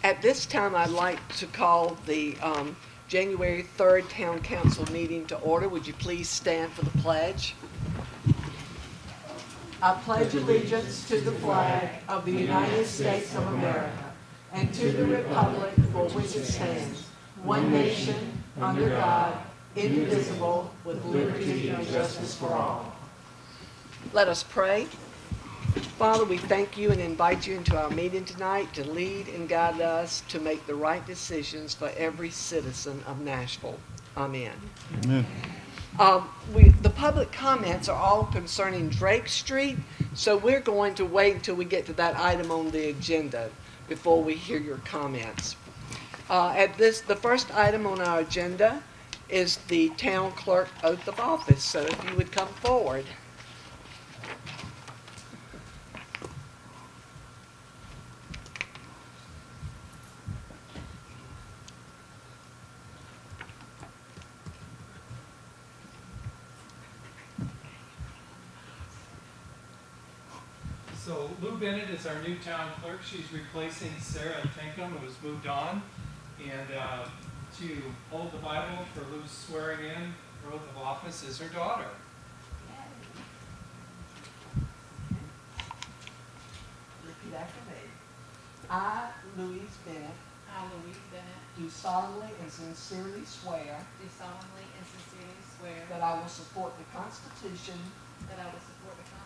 At this time, I'd like to call the January 3rd Town Council meeting to order. Would you please stand for the pledge? I pledge allegiance to the flag of the United States of America and to the republic for which it stands, one nation, under God, indivisible, with liberty and justice for all. Let us pray. Father, we thank you and invite you into our meeting tonight to lead and guide us to make the right decisions for every citizen of Nashville. Amen. Amen. The public comments are all concerning Drake Street, so we're going to wait until we get to that item on the agenda before we hear your comments. The first item on our agenda is the town clerk oath of office, so if you would come forward. So Lou Bennett is our new town clerk. She's replacing Sarah Tinkham, who has moved on. And to hold the Bible for Lou's swearing in, her oath of office, is her daughter. Repeat after me. I, Louise Bennett, I, Louise Bennett, do solemnly and sincerely swear do solemnly and sincerely swear that I will support the Constitution that I will support the Constitution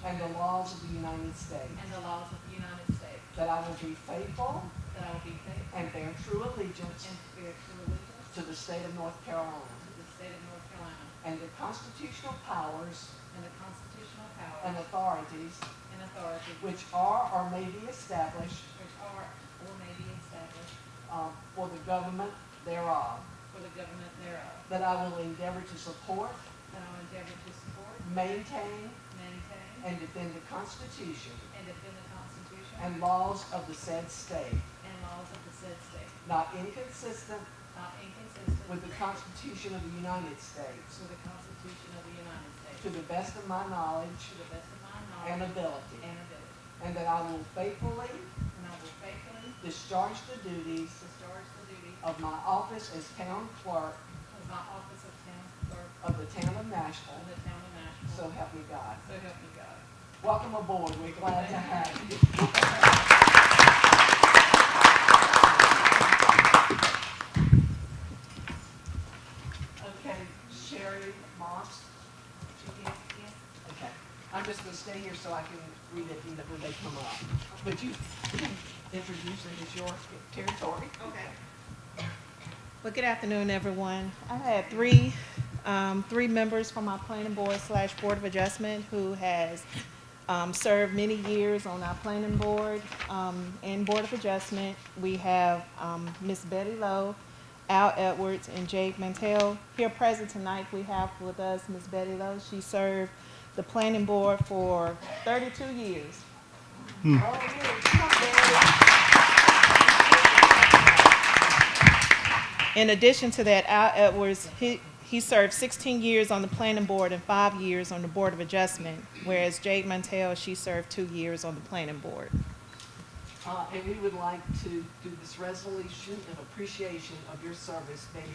and the laws of the United States, and the laws of the United States, that I will be faithful that I will be faithful and bear true allegiance and bear true allegiance to the state of North Carolina to the state of North Carolina and the constitutional powers and the constitutional and powers authorities and authorities which are or may be established which are or may be established for the government thereof, for the government thereof, that I will endeavor to support, that I will endeavor to support, maintain, maintain, and defend the Constitution and defend the Constitution and laws of the said state, and laws of the said state, not inconsistent not inconsistent with the Constitution of the United States, with the Constitution of the United States, to the best of my knowledge to the best of my and knowledge ability, and ability, and that I will faithfully and I will faithfully discharge the duties discharge the duties of my office as town clerk of my office of town clerk of the town of Nashville, of the town of Nashville. so help me God. So help me God. Welcome aboard. We're glad to have you. Okay, Sherry Moss. Yes, yes. Okay, I'm just going to stay here so I can read it when they come up. But you introduce it as your territory. Okay. Well, good afternoon, everyone. I had three members from our planning board / board of adjustment who has served many years on our planning board and board of adjustment. We have Miss Betty Lowe, Al Edwards, and Jade Mantell. Here present tonight, we have with us Miss Betty Lowe. She served the planning board for 32 years. Oh, yeah. Come on, Betty. In addition to that, Al Edwards, he served 16 years on the planning board and 5 years on the board of adjustment, whereas Jade Mantell, she served 2 years on the planning board. And we would like to do this resolution in appreciation of your service, Betty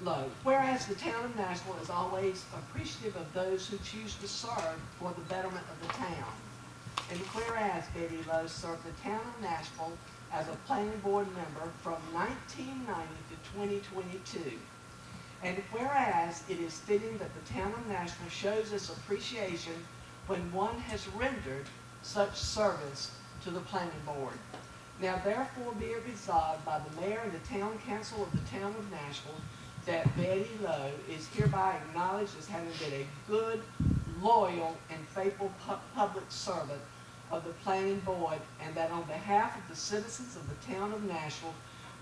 Lowe. Whereas the town of Nashville is always appreciative of those who choose to serve for the betterment of the town. And whereas Betty Lowe served the town of Nashville as a planning board member from 1990 to 2022. And whereas it is fitting that the town of Nashville shows its appreciation when one has rendered such service to the planning board. Now therefore be it resolved by the mayor and the town council of the town of Nashville that Betty Lowe is hereby acknowledged as having been a good, loyal, and faithful public servant of the planning board, and that on behalf of the citizens of the town of Nashville,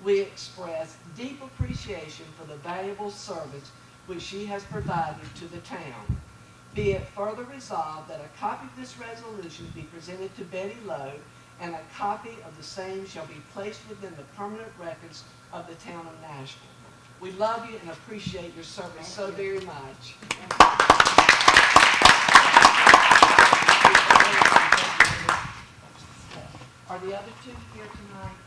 we express deep appreciation for the valuable service which she has provided to the town. Be it further resolved that a copy of this resolution be presented to Betty Lowe, and a copy of the same shall be placed within the permanent records of the town of Nashville. We love you and appreciate your service so very much. Are the other two here tonight?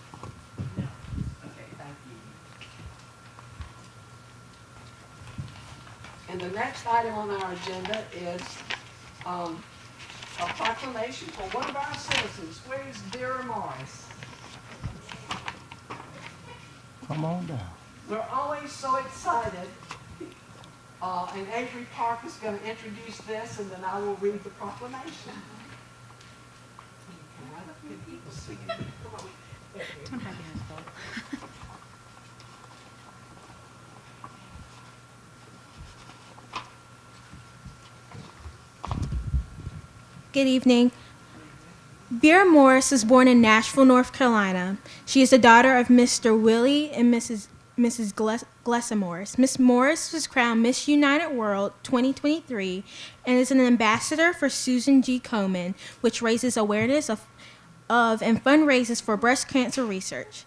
the next item on our agenda is a proclamation for one of our citizens. Where is Vera Morris? Come on down. We're always so excited. And Avery Park is going to introduce this, and then I will read the proclamation. Come right up here, people see you. Come on. There you go. Good evening. Vera Morris was born in Nashville, North Carolina. She is the daughter of Mr. Willie and Mrs. Glessa Morris. Miss Morris was crowned Miss United World 2023 and is an ambassador for Susan G. Komen, which raises awareness of and fundraises for breast cancer research.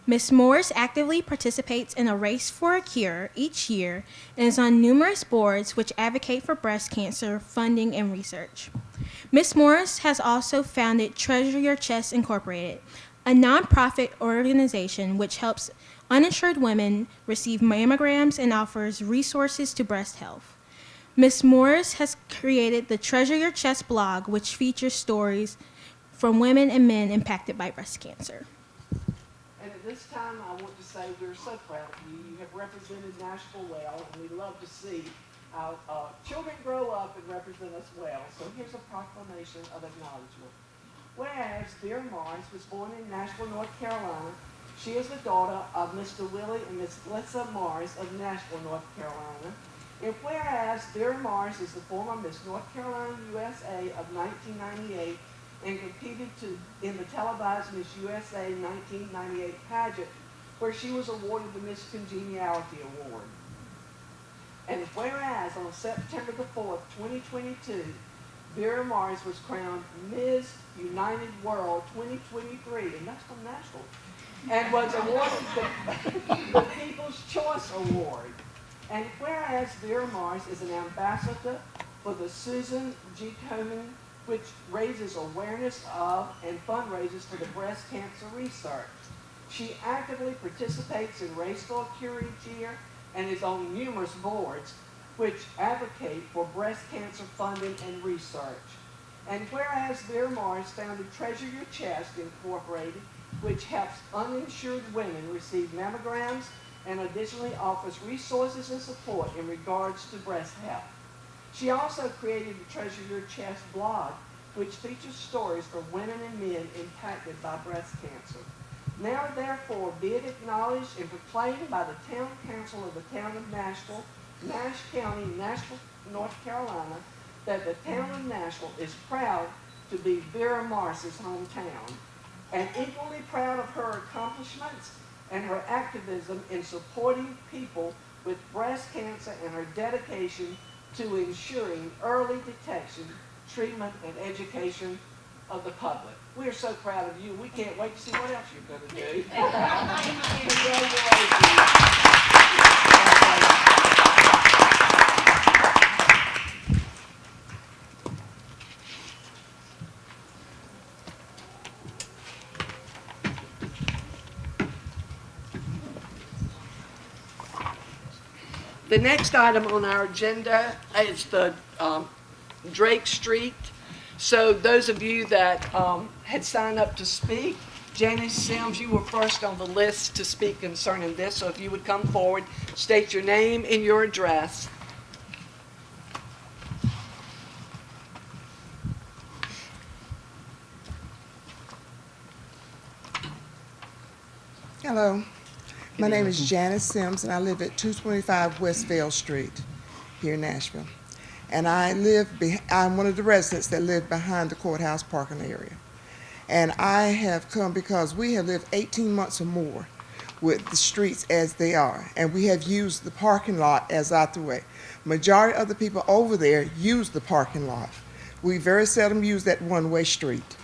Miss Morris actively participates in a race for a cure each year and is on numerous boards which advocate for breast cancer funding and research. Miss Morris has also founded Treasure Your Chest Incorporated, a nonprofit organization which helps uninsured women receive mammograms and offers resources to breast health. Miss Morris has created the Treasure Your Chest blog, which features stories from women and men impacted by breast cancer. And at this time, I want to say we're so proud of you. You have represented Nashville well, and we love to see our children grow up and represent us well. So here's a proclamation of acknowledgement. Whereas Vera Morris was born in Nashville, North Carolina, she is the daughter of Mr. Willie and Miss Glessa Morris of Nashville, North Carolina. And whereas Vera Morris is the former Miss North Carolina USA of 1998 and competed in the televised Miss USA 1998 pageant, where she was awarded the Miss Congeniality Award. And whereas on September the 4th, 2022, Vera Morris was crowned Miss United World 2023, and that's from Nashville, and was awarded the People's Choice Award. And whereas Vera Morris is an ambassador for the Susan G. Komen, which raises awareness of and fundraises for the breast cancer research. She actively participates in Race for a Cure each year and is on numerous boards which advocate for breast cancer funding and research. And whereas Vera Morris founded Treasure Your Chest Incorporated, which helps uninsured women receive mammograms and additionally offers resources and support in regards to breast health. She also created the Treasure Your Chest blog, which features stories from women and men impacted by breast cancer. Now therefore be it acknowledged and proclaimed by the Town Council of the Town of Nashville, Nash County, Nashville, North Carolina, that the Town of Nashville is proud to be Vera Morris's hometown, and equally proud of her accomplishments and her activism in supporting people with breast cancer and her dedication to ensuring early detection, treatment, and education of the public. We are so proud of you. We can't wait to see what else you're going to do. Congratulations. The next item on our agenda is the Drake Street. So those of you that had signed up to speak, Janice Sims, you were first on the list to speak concerning this. So if you would come forward, state your name and your address. Hello, my name is Janice Sims, and I live at 225 West Vale Street here in Nashville. And I'm one of the residents that live behind the courthouse parking area. And I have come because we have lived 18 months or more with the streets as they are, and we have used the parking lot as out the way. Majority of the people over there use the parking lot. We very seldom use that one-way street.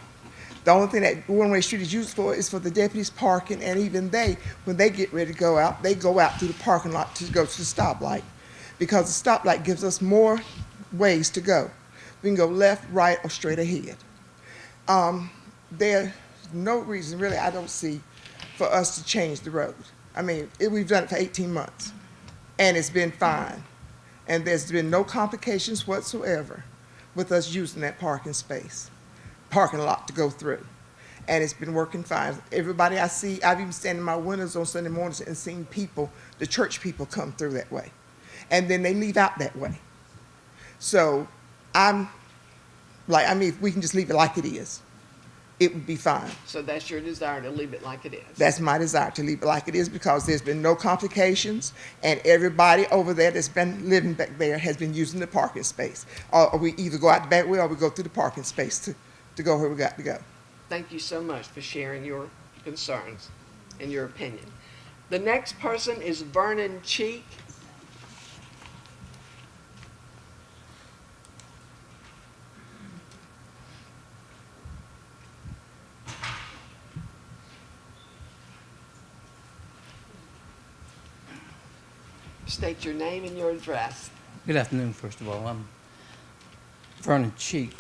The only thing that one-way street is used for is for the deputies parking, and even when they get ready to go out, they go out through the parking lot to go to the stoplight, because the stoplight gives us more ways to go. We can go left, right, or straight ahead. There's no reason, really, I don't see, for us to change the road. I mean, we've done it for 18 months, and it's been fine. And there's been no complications whatsoever with us using that parking lot to go through. And it's been working fine. Everybody I see, I've even standing in my windows on Sunday mornings and seen people, the church people, come through that way. And then they leave out that way. So if we can just leave it like it is, it would be fine. So that's your desire to leave it like it is? That's my desire, to leave it like it is, because there's been no complications, and everybody over there that's been living back there has been using the parking space. Or we either go out the back way or we go through the parking space to go where we got to go. Thank you so much for sharing your concerns and your opinion. The next person is Vernon Cheek. State your name and your address. Good afternoon, first of all. I'm Vernon Cheek,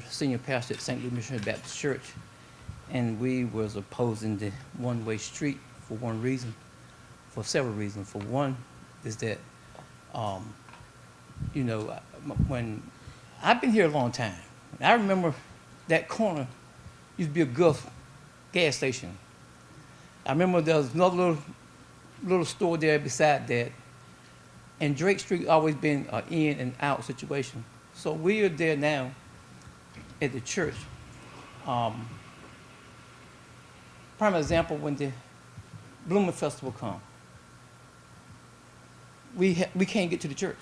senior pastor at St. Louis Missionary Baptist Church, and we was opposing the one-way street for several reasons. For one is that, when I've been here a long time, I remember that corner used to be a Gulf gas station. I remember there was another little store there beside that. And Drake Street always been an in and out situation. So we are there now at the church. Prime example, when the Blooming Festival come, we can't get to the church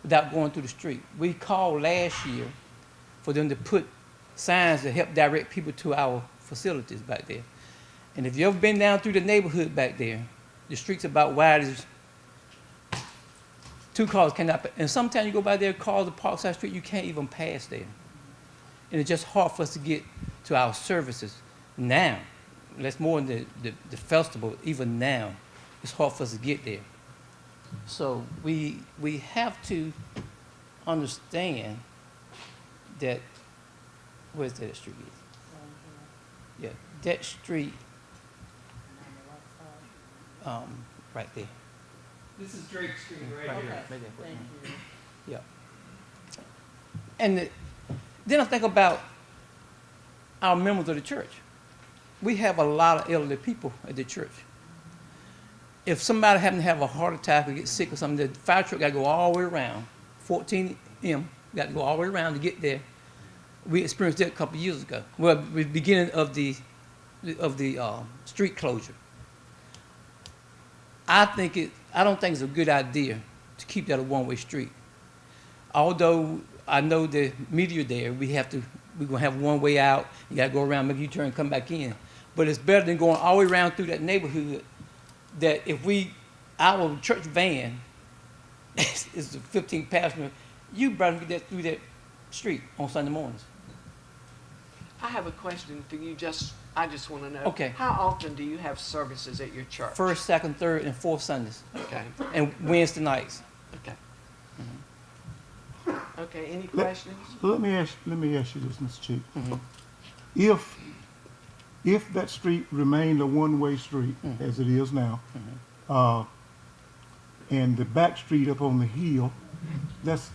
without going through the street. We called last year for them to put signs to help direct people to our facilities back there. And if you ever been down through the neighborhood back there, the street's about wide as 2 cars cannot, and sometimes you go by there, cars to Parkside Street, you can't even pass there. And it's just hard for us to get to our services now. That's more than the festival, even now, it's hard for us to get there. So we have to understand that, where's that street is? Yeah, that street, right there. This is Drake Street right here. Right there. Yeah. And then I think about our members of the church. We have a lot of elderly people at the church. If somebody happen to have a heart attack or get sick or something, the fire truck got to go all the way around. 14M got to go all the way around to get there. We experienced that a couple of years ago. Well, the beginning of the street closure. I don't think it's a good idea to keep that a one-way street. Although I know the media there, we're gonna have one way out. You gotta go around, make a U-turn, come back in. But it's better than going all the way around through that neighborhood. That if our church van is a 15 passenger, you better get that through that street on Sunday mornings. I have a question for you. I just want to know. Okay. How often do you have services at your church? First, second, third, and fourth Sundays, Okay. and Wednesday nights. Okay. Okay. Any questions? Let me ask you this, Mr. Chief. Mm-hmm. If that street remained a one-way street, as it is now, and the back street up on the hill, that's,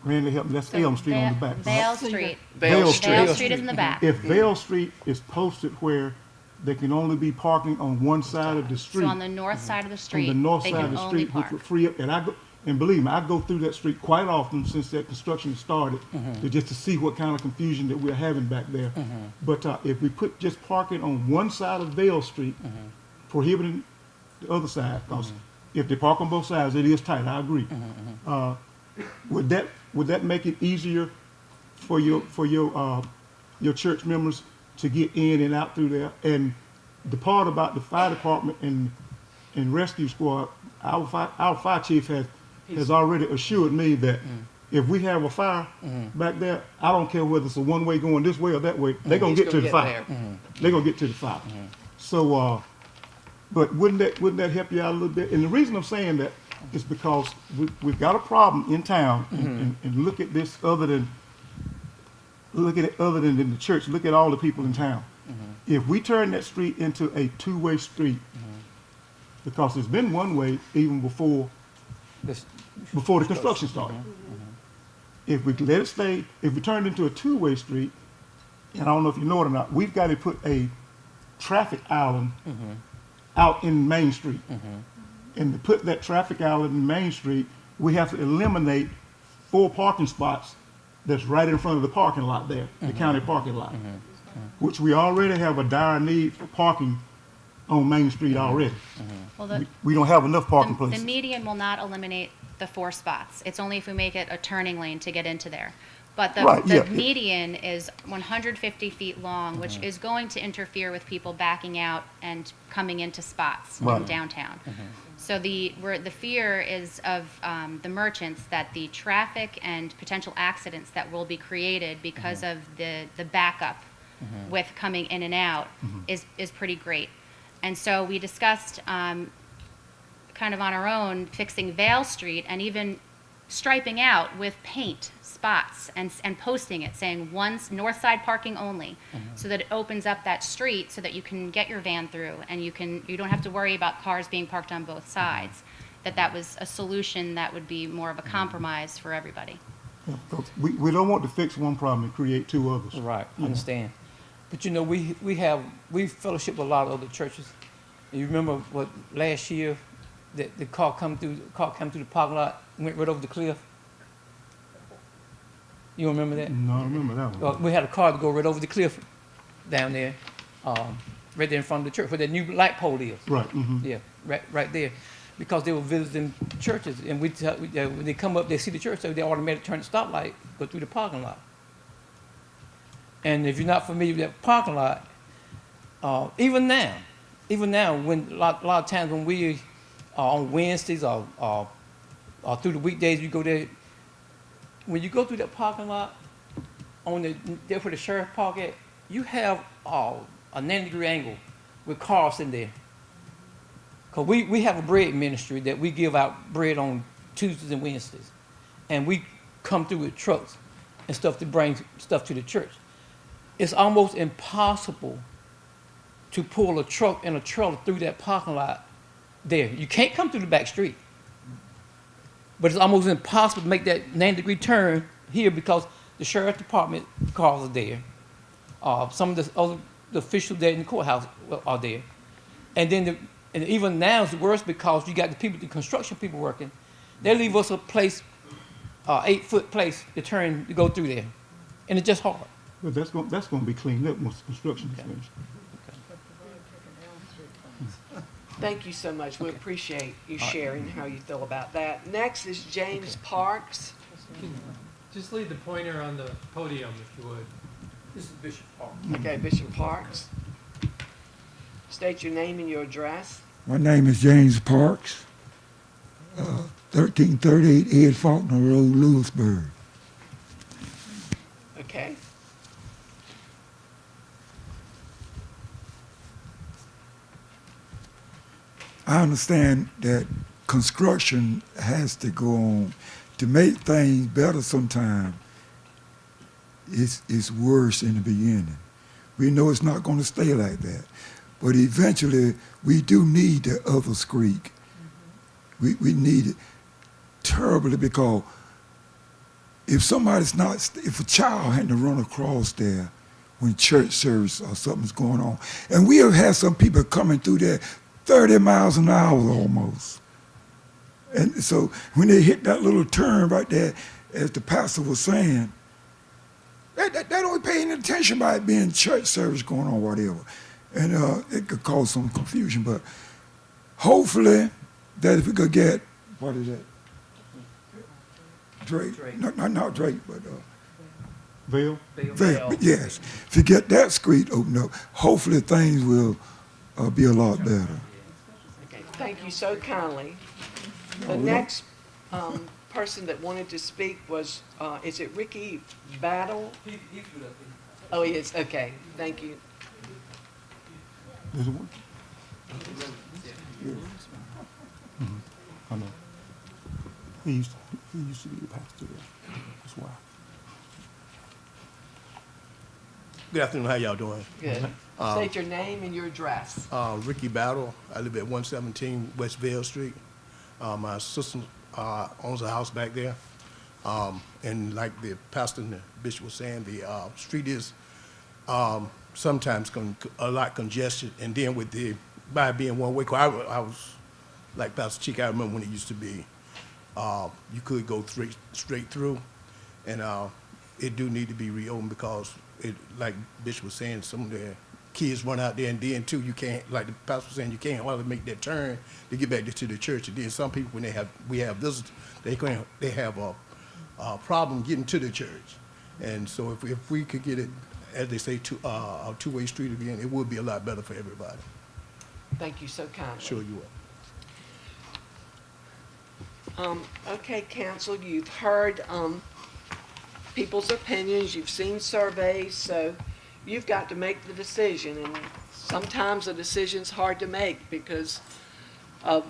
Randy, help me, that's Elm Street on the back. Vale Street. Vale Street. Vale Street is in the back. If Vale Street is posted where they can only be parking on one side of the street. So on the north side of the street, On the north they side of can the only street, which park. would free up, and believe me, I go through that street quite often since that construction started, just to see what kind of confusion that we're having back there. But if we put just parking on one side of Vale Street, prohibiting the other side, because if they park on both sides, it is tight, I agree. Would that make it easier for your church members to get in and out through there? And the part about the fire department and rescue squad, our fire chief has already assured me that if we have a fire back there, I don't care whether it's a one way going this way or that way, they're gonna get to the fire. They're gonna get to the fire. So, but wouldn't that help you out a little bit? And the reason I'm saying that is because we've got a problem in town, and look at this other than in the church. Look at all the people in town. If we turn that street into a two-way street, because it's been one way even before This- before the construction started. If we let it stay, if we turn it into a two-way street, and I don't know if you know it or not, we've got to put a traffic island out in Main Street. And to put that traffic island in Main Street, we have to eliminate 4 parking spots that's right in front of the parking lot there, the county parking lot, which we already have a dire need for parking on Main Street already. Well, We don't have enough parking the places. median will not eliminate the 4 spots. It's only if we make it a turning lane to get into there. But Right, the yeah. median is 150 feet long, which Mm-hmm. is going to interfere with people backing out and coming into spots in Right. downtown. So the fear is of the merchants that the traffic and potential accidents that will be created because of the backup with coming in and out is pretty great. And so we discussed kind of on our own fixing Vale Street and even striping out with paint spots and posting it saying north side parking only, so that it opens up that street so that you can get your van through and you don't have to worry about cars being parked on both sides. That was a solution that would be more of a compromise for everybody. Yeah, 'cause we don't want to fix one problem and create 2 others. Right, understand. But you know, we fellowship with a lot of other churches. And you remember what last year, the car come through the parking lot, went right over the cliff? You remember that? No, I remember that one. We had a car to go right over the cliff down there, right there in front of the church, where that new light pole is. Right, Yeah, right there. Because they were visiting churches, and when they come up, they see the church, so they automatically turn the stoplight, go through the parking lot. And if you're not familiar with that parking lot, even now, when a lot of times when we are on Wednesdays or through the weekdays, you go there. When you go through that parking lot, there where the sheriff park at, you have a 90-degree angle with cars in there. Cause we have a bread ministry that we give out bread on Tuesdays and Wednesdays, and we come through with trucks and stuff to bring stuff to the church. It's almost impossible to pull a truck and a trailer through that parking lot there. You can't come through the back street. But it's almost impossible to make that 90-degree turn here because the sheriff's department cars are there. Some of the officials there in the courthouse are there. And even now it's worse because you got the construction people working. They leave us a place, 8-foot place to go through there. And it's just hard. But that's going to be cleaned up once the construction is finished. Thank you so much. We appreciate you sharing how you feel about that. Next is James Parks. Just leave the pointer on the podium if you would. This is Bishop Park. Okay, Bishop Parks. State your name and your address. My name is James Parks, 1338 Ed Faulkner Road, Lewisburg. Okay. I understand that construction has to go on. To make things better sometimes, it's worse in the beginning. We know it's not going to stay like that. But eventually, we do need the other creek. We need it terribly because if a child had to run across there when church service or something's going on, and we have had some people coming through there 30 miles an hour almost. And so when they hit that little turn right there, as the pastor was saying, they don't pay any attention by it being church service going on, whatever. And it could cause some confusion, but hopefully that if we could get, what is that? Drake. Not Drake, but Vale? Vale. Yes. If you get that street opened up, hopefully things will be a lot better. Okay. Thank you so kindly. The next person that wanted to speak was, is it Ricky Battle? Oh, he is. Okay. Thank you. Is it one? I know. He used to be the pastor there. That's why. Good afternoon. How y'all doing? Good. State your name and your address. Ricky Battle. I live at 117 West Vale Street. My assistant owns a house back there. And like the pastor and the bishop was saying, the street is sometimes a lot congested. And then with the, by being one way, 'cause I was, like Pastor Cheek, I remember when it used to be, you could go straight through. And it do need to be reopened because it, like Bishop was saying, some of the kids run out there, and then too, you can't, like the pastor was saying, you can't hardly make that turn to get back to the church. And then some people, when we have visitors, they have a problem getting to the church. And so if we could get it, as they say, a two-way street again, it would be a lot better for everybody. Thank you so kindly. Sure you will. Okay, council, you've heard people's opinions, you've seen surveys, so you've got to make the decision. And sometimes a decision's hard to make because of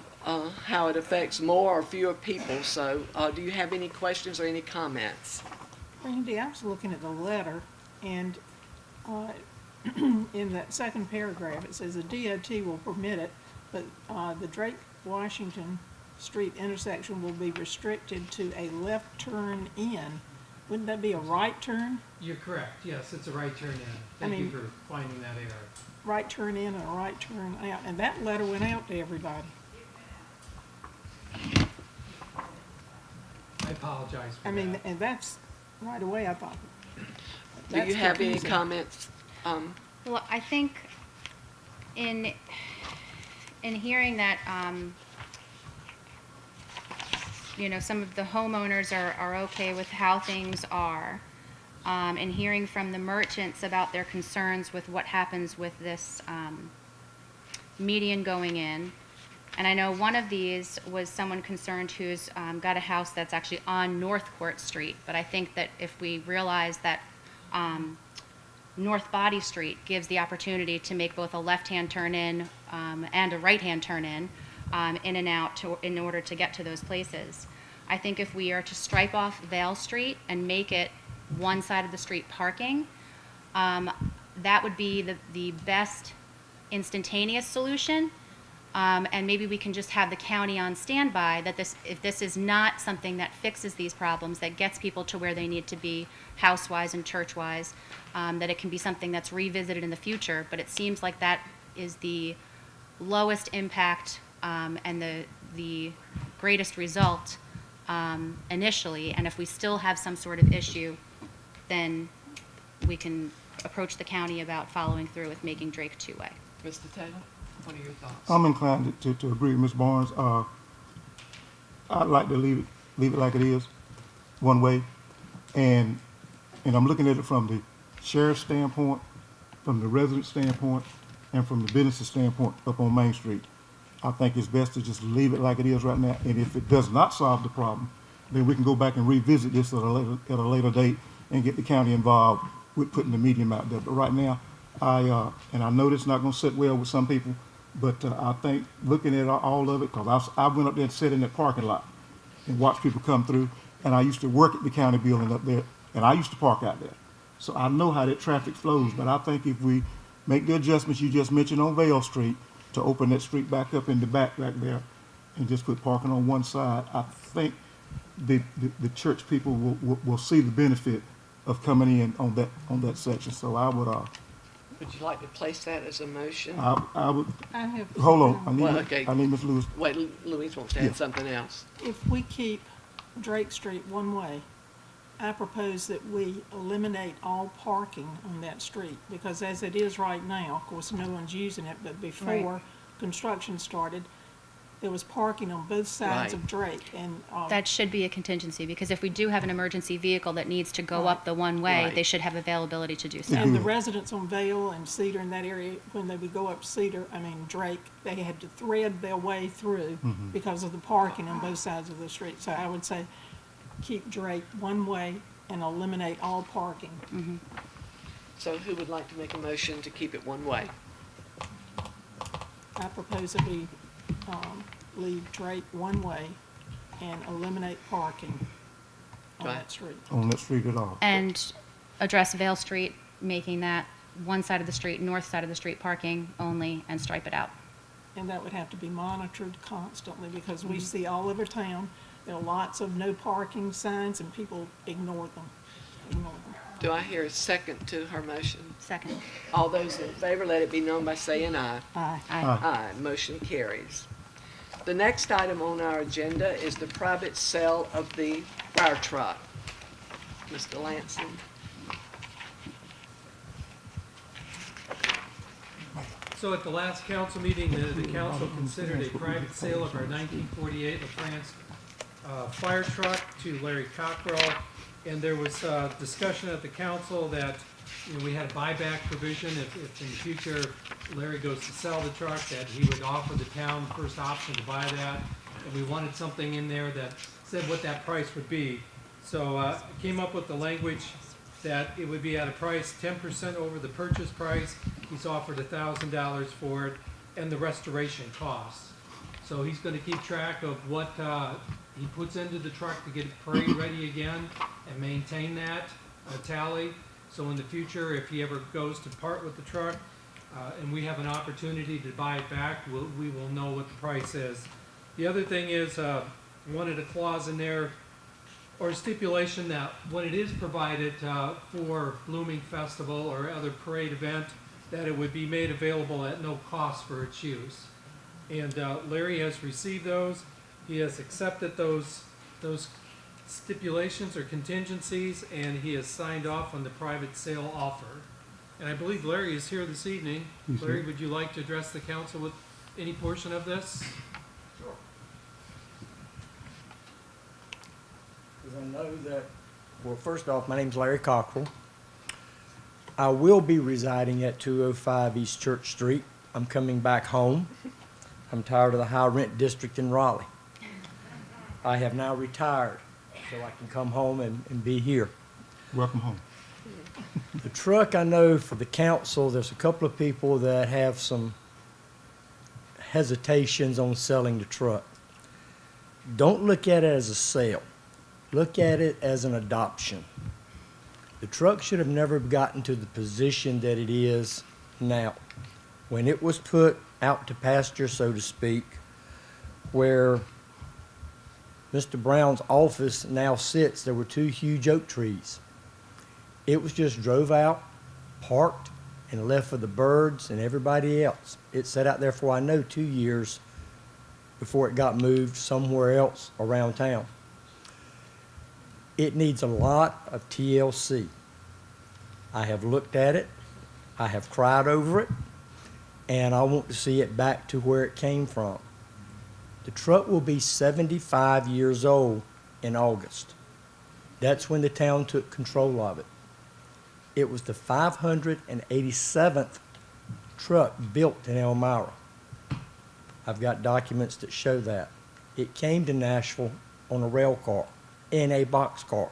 how it affects more or fewer people. So do you have any questions or any comments? Randy, I was looking at the letter, and in that second paragraph, it says the DOT will permit it, but the Drake Washington Street intersection will be restricted to a left turn in. Wouldn't that be a right turn? You're correct, yes, it's a right turn in. I Thank you mean- for finding that error. Right turn in and a right turn out, and that letter went out to everybody. I apologize for I mean, that. and that's, right away, I thought. Do you that's have any confusing. comments? Well, I think in hearing that, some of the homeowners are okay with how things are, and hearing from the merchants about their concerns with what happens with this median going in. And I know one of these was someone concerned who's got a house that's actually on North Court Street. But I think that if we realize that North Body Street gives the opportunity to make both a left-hand turn in and a right-hand turn in and out in order to get to those places. I think if we are to stripe off Vale Street and make it one side of the street parking, that would be the best instantaneous solution. And maybe we can just have the county on standby that if this is not something that fixes these problems, that gets people to where they need to be house-wise and church-wise, that it can be something that's revisited in the future. But it seems like that is the lowest impact and the greatest result initially. And if we still have some sort of issue, then we can approach the county about following through with making Drake two-way. Mr. Taylor, what are your thoughts? I'm inclined to agree with Ms. Barnes. I'd like to leave it like it is, one way. And I'm looking at it from the sheriff's standpoint, from the resident standpoint, and from the business standpoint up on Main Street. I think it's best to just leave it like it is right now. And if it does not solve the problem, then we can go back and revisit this at a later date and get the county involved with putting the medium out there. But right now, and I know this is not going to sit well with some people, but I think looking at all of it, because I went up there and sat in that parking lot and watched people come through, and I used to work at the county building up there, and I used to park out there. So I know how that traffic flows, but I think if we make the adjustments you just mentioned on Vale Street to open that street back up in the back there and just put parking on one side, I think the church people will see the benefit of coming in on that section. So I would Would you like to place that as a motion? I would I have. hold on. Okay. I need Ms. Lewis. Wait, Louise wants to Yeah. add something else. If we keep Drake Street one way, I propose that we eliminate all parking on that street, because as it is right now, of course, no one's using it, but before construction started, there was parking on both sides Right. of Drake, and, That should be a contingency, because if we do have an emergency vehicle that needs to go Right. up the one way, Right. they should have availability to do so. and the residents on Vale and Cedar in that area, when they would go up Drake, they had to thread their way through because of the parking on both sides of the street. So I would say, keep Drake one way and eliminate all parking. So who would like to make a motion to keep it one way? I propose that we leave Drake one way and eliminate parking on Right. that street. On that street at all. And address Vale Street, making that one side of the street, north side of the street parking only, and stripe it out. And that would have to be monitored constantly, because we see all over town There are lots of no parking signs and people ignore them. Do I hear a second to her motion? Second. All those in favor, let it be known by saying aye. Aye. Aye. Motion carries. The next item on our agenda is the private sale of the fire truck. Mr. Lansing. So at the last council meeting, the council considered a private sale of our 1948 LaFrance fire truck to Larry Cockrell. And there was discussion at the council that, you know, we had a buyback provision if in the future Larry goes to sell the truck, that he would offer the town the first option to buy that. And we wanted something in there that said what that price would be. So I came up with the language that it would be at a price 10% over the purchase price. He's offered $1,000 for it and the restoration costs. So he's going to keep track of what he puts into the truck to get it parade ready again and maintain that tally. So in the future, if he ever goes to part with the truck and we have an opportunity to buy it back, we will know what the price is. The other thing is, wanted a clause in there or a stipulation that when it is provided for Blooming Festival or other parade event, that it would be made available at no cost for its use. And Larry has received those. He has accepted those stipulations or contingencies, and he has signed off on the private sale offer. And I believe Larry is here this evening. Larry, would you like to address the council with any portion of this? Sure. Because I know that, well, first off, my name's Larry Cockrell. I will be residing at 205 East Church Street. I'm coming back home. I'm tired of the high rent district in Raleigh. I have now retired, so I can come home and be here. Welcome home. The truck, I know for the council, there's a couple of people that have some hesitations on selling the truck. Don't look at it as a sale. Look at it as an adoption. The truck should have never gotten to the position that it is now. When it was put out to pasture, so to speak, where Mr. Brown's office now sits, there were 2 huge oak trees. It was just drove out, parked, and left for the birds and everybody else. It sat out there for, I know, 2 years before it got moved somewhere else around town. It needs a lot of TLC. I have looked at it, I have cried over it, and I want to see it back to where it came from. The truck will be 75 years old in August. That's when the town took control of it. It was the 587th truck built in Elmira. I've got documents that show that. It came to Nashville on a rail car, in a box car,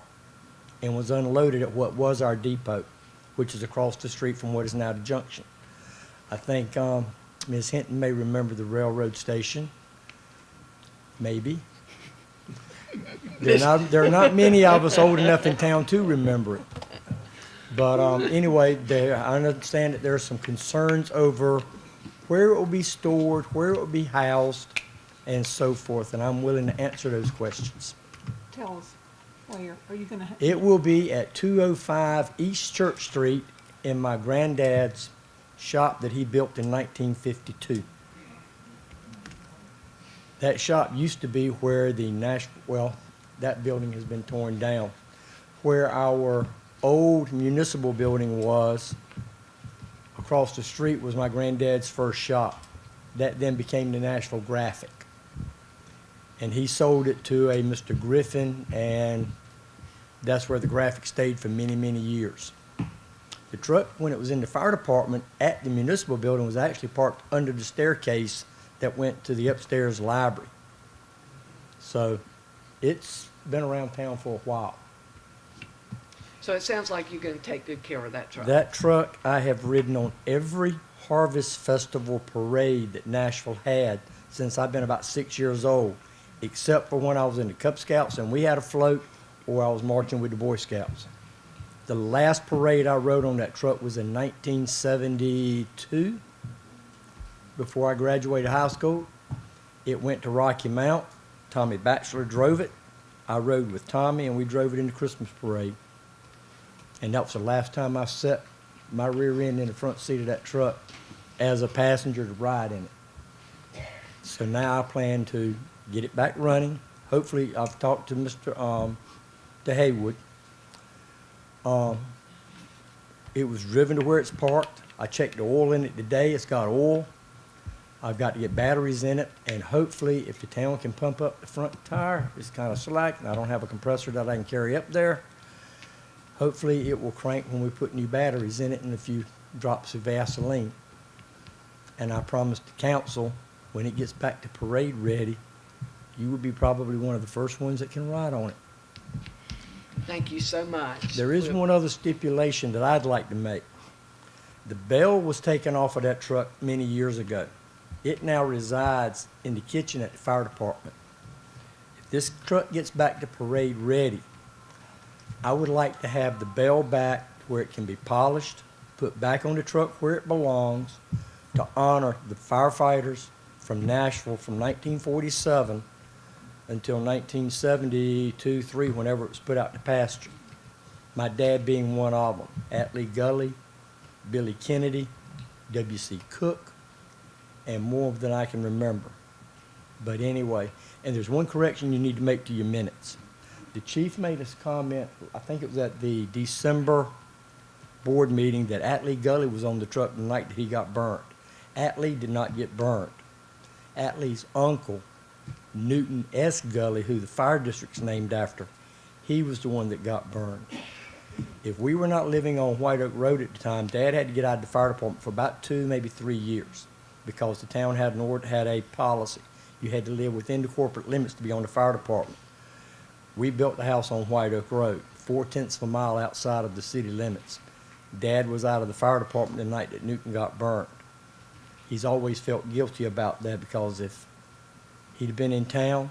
and was unloaded at what was our depot, which is across the street from what is now the junction. I think Ms. Hinton may remember the railroad station. Maybe. There are not many of us old enough in town to remember it. But anyway, I understand that there are some concerns over where it will be stored, where it will be housed, and so forth, and I'm willing to answer those questions. Tell us, where are you gonna? It will be at 205 East Church Street in my granddad's shop that he built in 1952. That shop used to be where the well, that building has been torn down. Where our old municipal building was, across the street was my granddad's first shop. That then became the Nashville Graphic. And he sold it to a Mr. Griffin, and that's where the Graphic stayed for many, many years. The truck, when it was in the fire department at the municipal building, was actually parked under the staircase that went to the upstairs library. So it's been around town for a while. So it sounds like you're going to take good care of that truck. That truck, I have ridden on every Harvest Festival parade that Nashville had since I've been about 6 years old, except for when I was in the Cub Scouts and we had a float, or I was marching with the Boy Scouts. The last parade I rode on that truck was in 1972, before I graduated high school. It went to Rocky Mount. Tommy Batchelor drove it. I rode with Tommy and we drove it in the Christmas parade. And that was the last time I set my rear end in the front seat of that truck as a passenger to ride in it. So now I plan to get it back running. Hopefully, I've talked to Mr. To Haywood. It was driven to where it's parked. I checked the oil in it today. It's got oil. I've got to get batteries in it, and hopefully, if the town can pump up the front tire, it's kind of slack, and I don't have a compressor that I can carry up there. Hopefully, it will crank when we put new batteries in it and a few drops of Vaseline. And I promised the council, when it gets back to parade ready, you will be probably one of the first ones that can ride on it. Thank you so much. There is one other stipulation that I'd like to make. The bell was taken off of that truck many years ago. It now resides in the kitchen at the fire department. If this truck gets back to parade ready, I would like to have the bell back where it can be polished, put back on the truck where it belongs, to honor the firefighters from Nashville from 1947 until 1972-3, whenever it was put out to pasture. My dad being one of them. Atlee Gully, Billy Kennedy, W.C. Cook, and more than I can remember. But anyway, and there's one correction you need to make to your minutes. The chief made us comment, I think it was at the December board meeting, that Atlee Gully was on the truck the night that he got burned. Atlee did not get burned. Atlee's uncle, Newton S. Gully, who the fire district's named after, he was the one that got burned. If we were not living on White Oak Road at the time, Dad had to get out of the fire department for about 2, maybe 3 years, because the town had a policy. You had to live within the corporate limits to be on the fire department. We built the house on White Oak Road, 4/10 of a mile outside of the city limits. Dad was out of the fire department the night that Newton got burned. He's always felt guilty about that, because if he'd have been in town,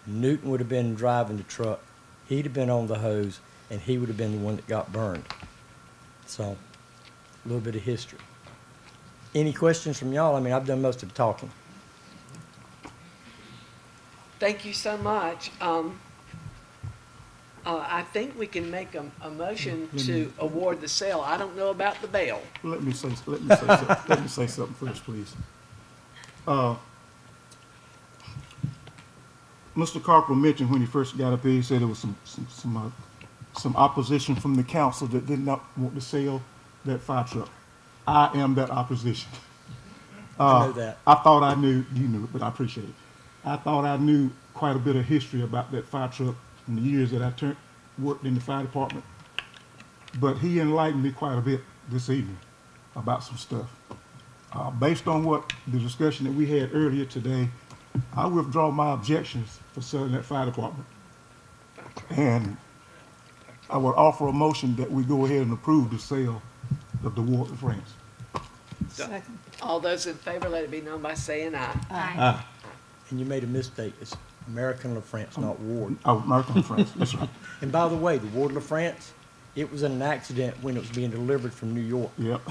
Newton would have been driving the truck, he'd have been on the hose, and he would have been the one that got burned. So, a little bit of history. Any questions from y'all? I mean, I've done most of the talking. Thank you so much. I think we can make a motion to award the sale. I don't know about the bell. Let me say something first, please. Mr. Carper mentioned when he first got up here, he said there was some opposition from the council that did not want to sell that fire truck. I am that opposition. I know that. I thought I knew, you knew it, but I appreciate it. I thought I knew quite a bit of history about that fire truck in the years that I worked in the fire department. But he enlightened me quite a bit this evening about some stuff. Based on what the discussion that we had earlier today, I withdraw my objections for selling that fire department. And I would offer a motion that we go ahead and approve the sale of the Ward of France. Second. All those in favor, let it be known by saying aye. Aye. And you made a mistake. It's American La France, not Ward. Oh, American France, that's right. And by the way, the Ward La France, it was in an accident when it was being delivered from New York. Yep.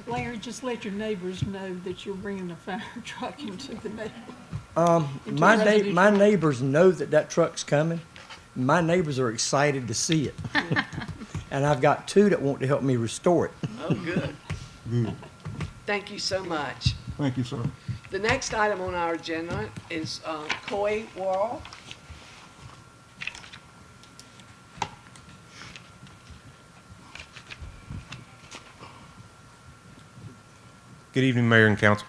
Larry, just let your neighbors know that you're bringing the fire truck into the neighborhood. My neighbors know that truck's coming. My neighbors are excited to see it. And I've got 2 that want to help me restore it. Oh, good. Good. Thank you so much. Thank you, sir. The next item on our agenda is Coy Worrell. Good evening, Mayor and Council.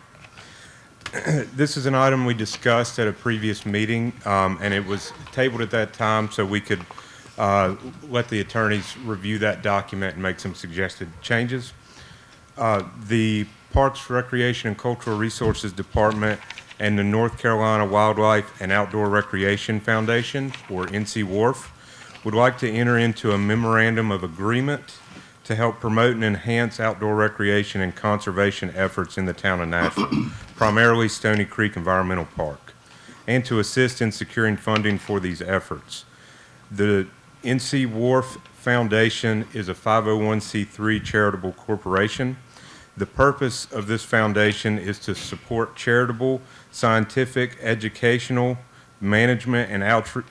This is an item we discussed at a previous meeting, and it was tabled at that time so we could let the attorneys review that document and make some suggested changes. The Parks, Recreation, and Cultural Resources Department and the North Carolina Wildlife and Outdoor Recreation Foundation, or NC WARF, would like to enter into a memorandum of agreement to help promote and enhance outdoor recreation and conservation efforts in the town of Nashville, primarily Stony Creek Environmental Park, and to assist in securing funding for these efforts. The NC WARF Foundation is a 501c3 charitable corporation. The purpose of this foundation is to support charitable, scientific, educational, management, and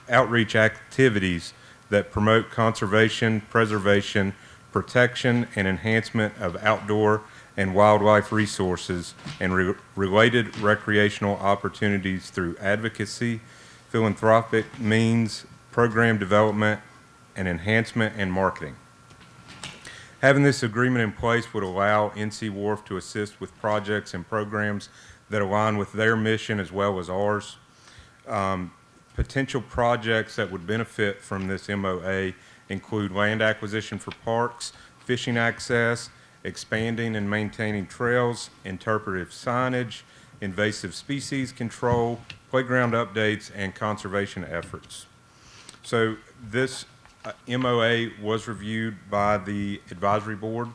outreach activities that promote conservation, preservation, protection, and enhancement of outdoor and wildlife resources and related recreational opportunities through advocacy, philanthropic means, program development, and enhancement and marketing. Having this agreement in place would allow NC Wharf to assist with projects and programs that align with their mission as well as ours. Potential projects that would benefit from this MOA include land acquisition for parks, fishing access, expanding and maintaining trails, interpretive signage, invasive species control, playground updates, and conservation efforts. So this MOA was reviewed by the advisory board.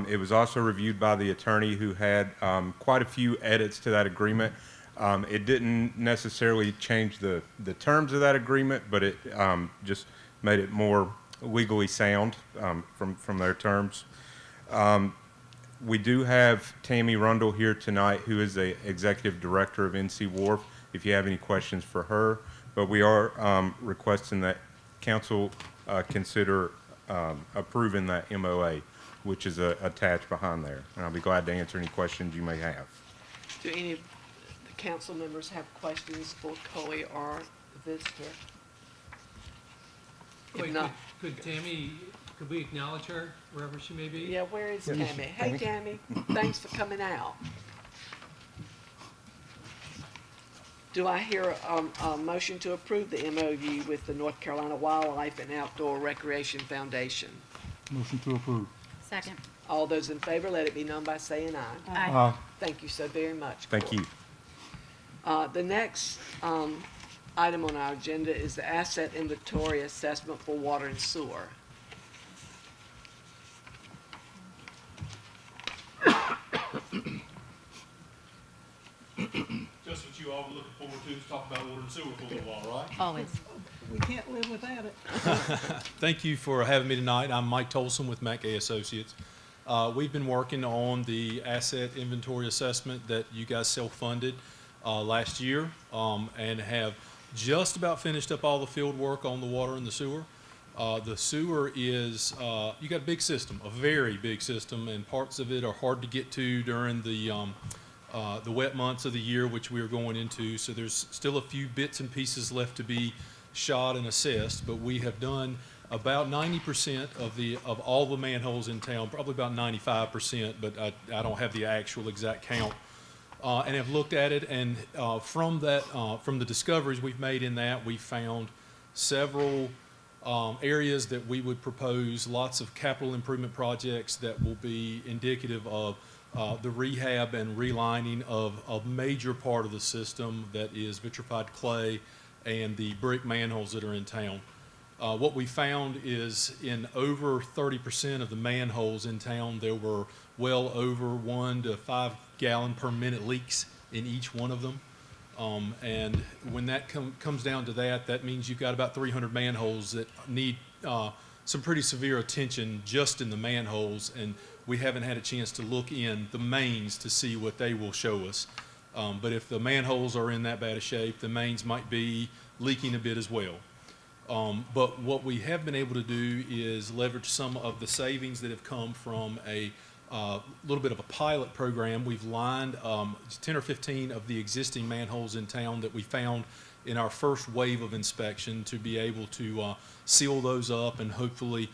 It was also reviewed by the attorney, who had quite a few edits to that agreement. It didn't necessarily change the terms of that agreement, but it just made it more legally sound from their terms. We do have Tammy Rundle here tonight, who is the executive director of NC Wharf, if you have any questions for her. But we are requesting that council consider approving that MOA, which is attached behind there. And I'll be glad to answer any questions you may have. Do any of the council members have questions for Chloe or the visitor? If Wait, not, could Tammy, could we acknowledge her wherever she may be? yeah, where is Tammy? Hey, Tammy, thanks for coming out. Do I hear a motion to approve the MOU with the North Carolina Wildlife and Outdoor Recreation Foundation? Motion to approve. Second. All those in favor, let it be known by saying aye. Aye. Thank you so very much. Thank you. The next item on our agenda is the asset inventory assessment for water and sewer. Just what you all were looking forward to is talk about water and sewer for a little while, right? Always. We can't live without it. Thank you for having me tonight. I'm Mike Tolson with Mackay Associates. We've been working on the asset inventory assessment that you guys self-funded last year and have just about finished up all the field work on the water and the sewer. The sewer is, you got a big system, a very big system, and parts of it are hard to get to during the wet months of the year, which we are going into. So there's still a few bits and pieces left to be shot and assessed, but we have done about 90% of all the manholes in town, probably about 95%, but I don't have the actual exact count. And have looked at it, and from the discoveries we've made in that, we found several areas that we would propose lots of capital improvement projects that will be indicative of the rehab and relining of a major part of the system that is vitrified clay and the brick manholes that are in town. What we found is in over 30% of the manholes in town, there were well over 1 to 5 gallon per minute leaks in each one of them. And when that comes down to that, that means you've got about 300 manholes that need some pretty severe attention just in the manholes, and we haven't had a chance to look in the mains to see what they will show us. But if the manholes are in that bad a shape, the mains might be leaking a bit as well. But what we have been able to do is leverage some of the savings that have come from a little bit of a pilot program. We've lined 10 or 15 of the existing manholes in town that we found in our first wave of inspection to be able to seal those up and hopefully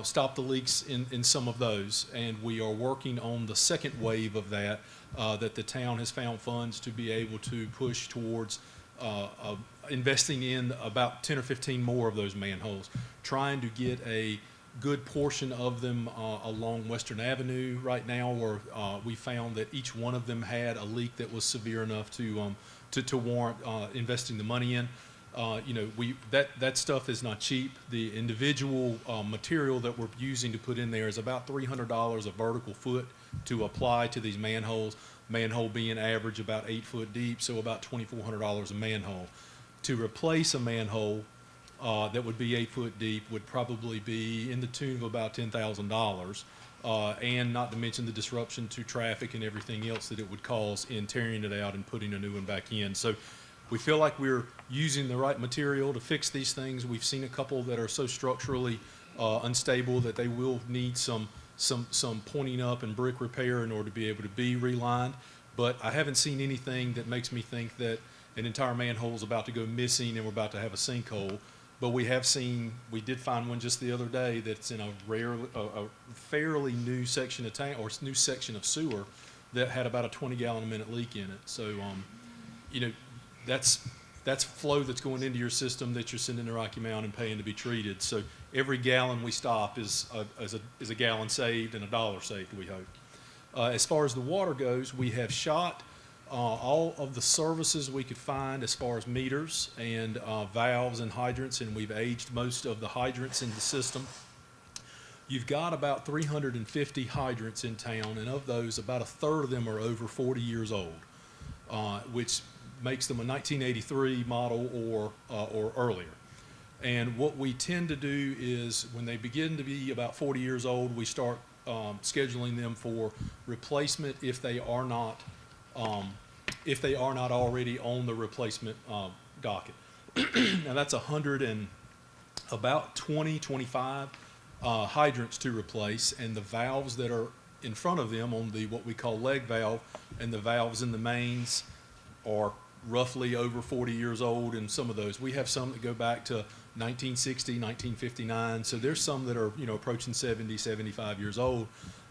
stop the leaks in some of those. And we are working on the second wave of that, that the town has found funds to be able to push towards investing in about 10 or 15 more of those manholes, trying to get a good portion of them along Western Avenue right now, where we found that each one of them had a leak that was severe enough to warrant investing the money in. You know, that stuff is not cheap. The individual material that we're using to put in there is about $300 a vertical foot to apply to these manholes. Manhole being average about 8 foot deep, so about $2,400 a manhole. To replace a manhole that would be 8 foot deep would probably be in the tune of about $10,000, and not to mention the disruption to traffic and everything else that it would cause in tearing it out and putting a new one back in. So we feel like we're using the right material to fix these things. We've seen a couple that are so structurally unstable that they will need some pointing up and brick repair in order to be able to be relined. But I haven't seen anything that makes me think that an entire manhole is about to go missing and we're about to have a sinkhole. But we did find one just the other day that's in a fairly new section of tank or new section of sewer that had about a 20-gallon-a-minute leak in it. So, that's flow that's going into your system that you're sending to Rocky Mountain and paying to be treated. So every gallon we stop is a gallon saved and $1 saved, we hope. As far as the water goes, we have shot all of the services we could find as far as meters and valves and hydrants, and we've aged most of the hydrants in the system. You've got about 350 hydrants in town, and of those, about a third of them are over 40 years old, which makes them a 1983 model or earlier. And what we tend to do is when they begin to be about 40 years old, we start scheduling them for replacement if they are not already on the replacement docket. Now that's about 25 hydrants to replace, and the valves that are in front of them on the what we call leg valve and the valves in the mains are roughly over 40 years old. And some of those, we have some that go back to 1960, 1959. So there's some that are, approaching 70, 75 years old.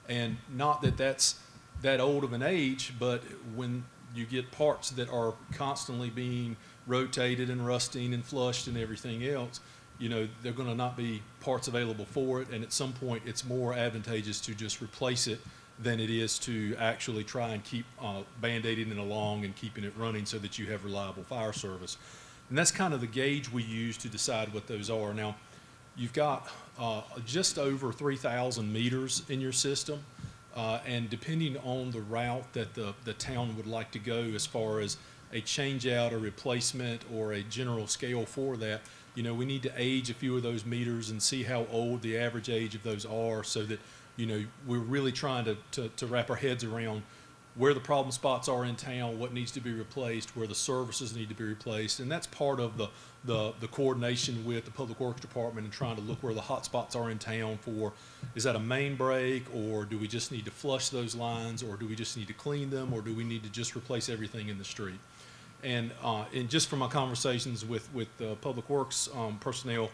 And not that that's that old of an age, but when you get parts that are constantly being rotated and rusting and flushed and everything else, they're going to not be parts available for it. And at some point, it's more advantageous to just replace it than it is to actually try and keep band-aiding it along and keeping it running so that you have reliable fire service. And that's kind of the gauge we use to decide what those are. Now, you've got just over 3,000 meters in your system, and depending on the route that the town would like to go as far as a change-out or replacement or a general scale for that, we need to age a few of those meters and see how old the average age of those are so that we're really trying to wrap our heads around where the problem spots are in town, what needs to be replaced, where the services need to be replaced. And that's part of the coordination with the Public Works Department and trying to look where the hot spots are in town for, is that a main break, or do we just need to flush those lines, or do we just need to clean them, or do we need to just replace everything in the street? And just from my conversations with Public Works personnel,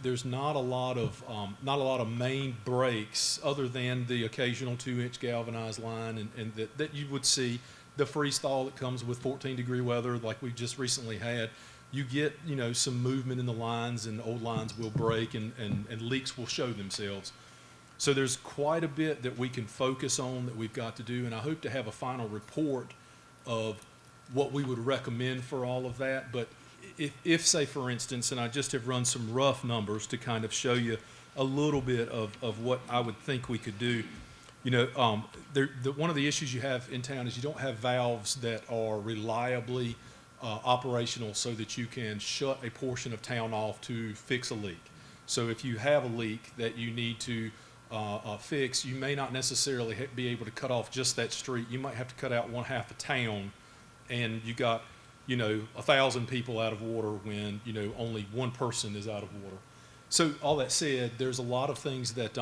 there's not a lot of main breaks other than the occasional 2-inch galvanized line, and that you would see the freeze thaw that comes with 14-degree weather like we just recently had. You get some movement in the lines, and old lines will break, and leaks will show themselves. So there's quite a bit that we can focus on that we've got to do, and I hope to have a final report of what we would recommend for all of that. But if say, for instance, and I just have run some rough numbers to kind of show you a little bit of what I would think we could do. One of the issues you have in town is you don't have valves that are reliably operational so that you can shut a portion of town off to fix a leak. So if you have a leak that you need to fix, you may not necessarily be able to cut off just that street. You might have to cut out one half of town, and you got 1,000 people out of water when, only one person is out of water. So all that said, there's a lot of things that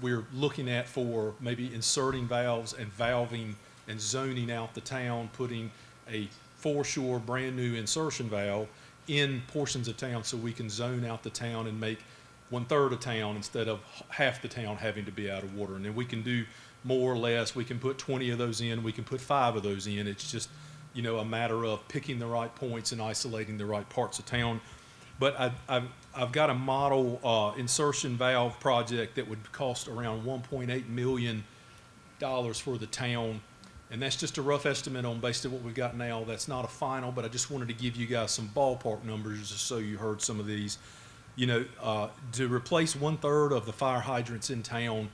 we're looking at for maybe inserting valves and valving and zoning out the town, putting a foreshore brand new insertion valve in portions of town so we can zone out the town and make 1/3 of town instead of half the town having to be out of water. And then we can do more or less. We can put 20 of those in. We can put 5 of those in. It's just a matter of picking the right points and isolating the right parts of town. But I've got a model insertion valve project that would cost around $1.8 million for the town, and that's just a rough estimate on based on what we've got now. That's not a final, but I just wanted to give you guys some ballpark numbers just so you heard some of these. To replace 1/3 of the fire hydrants in town,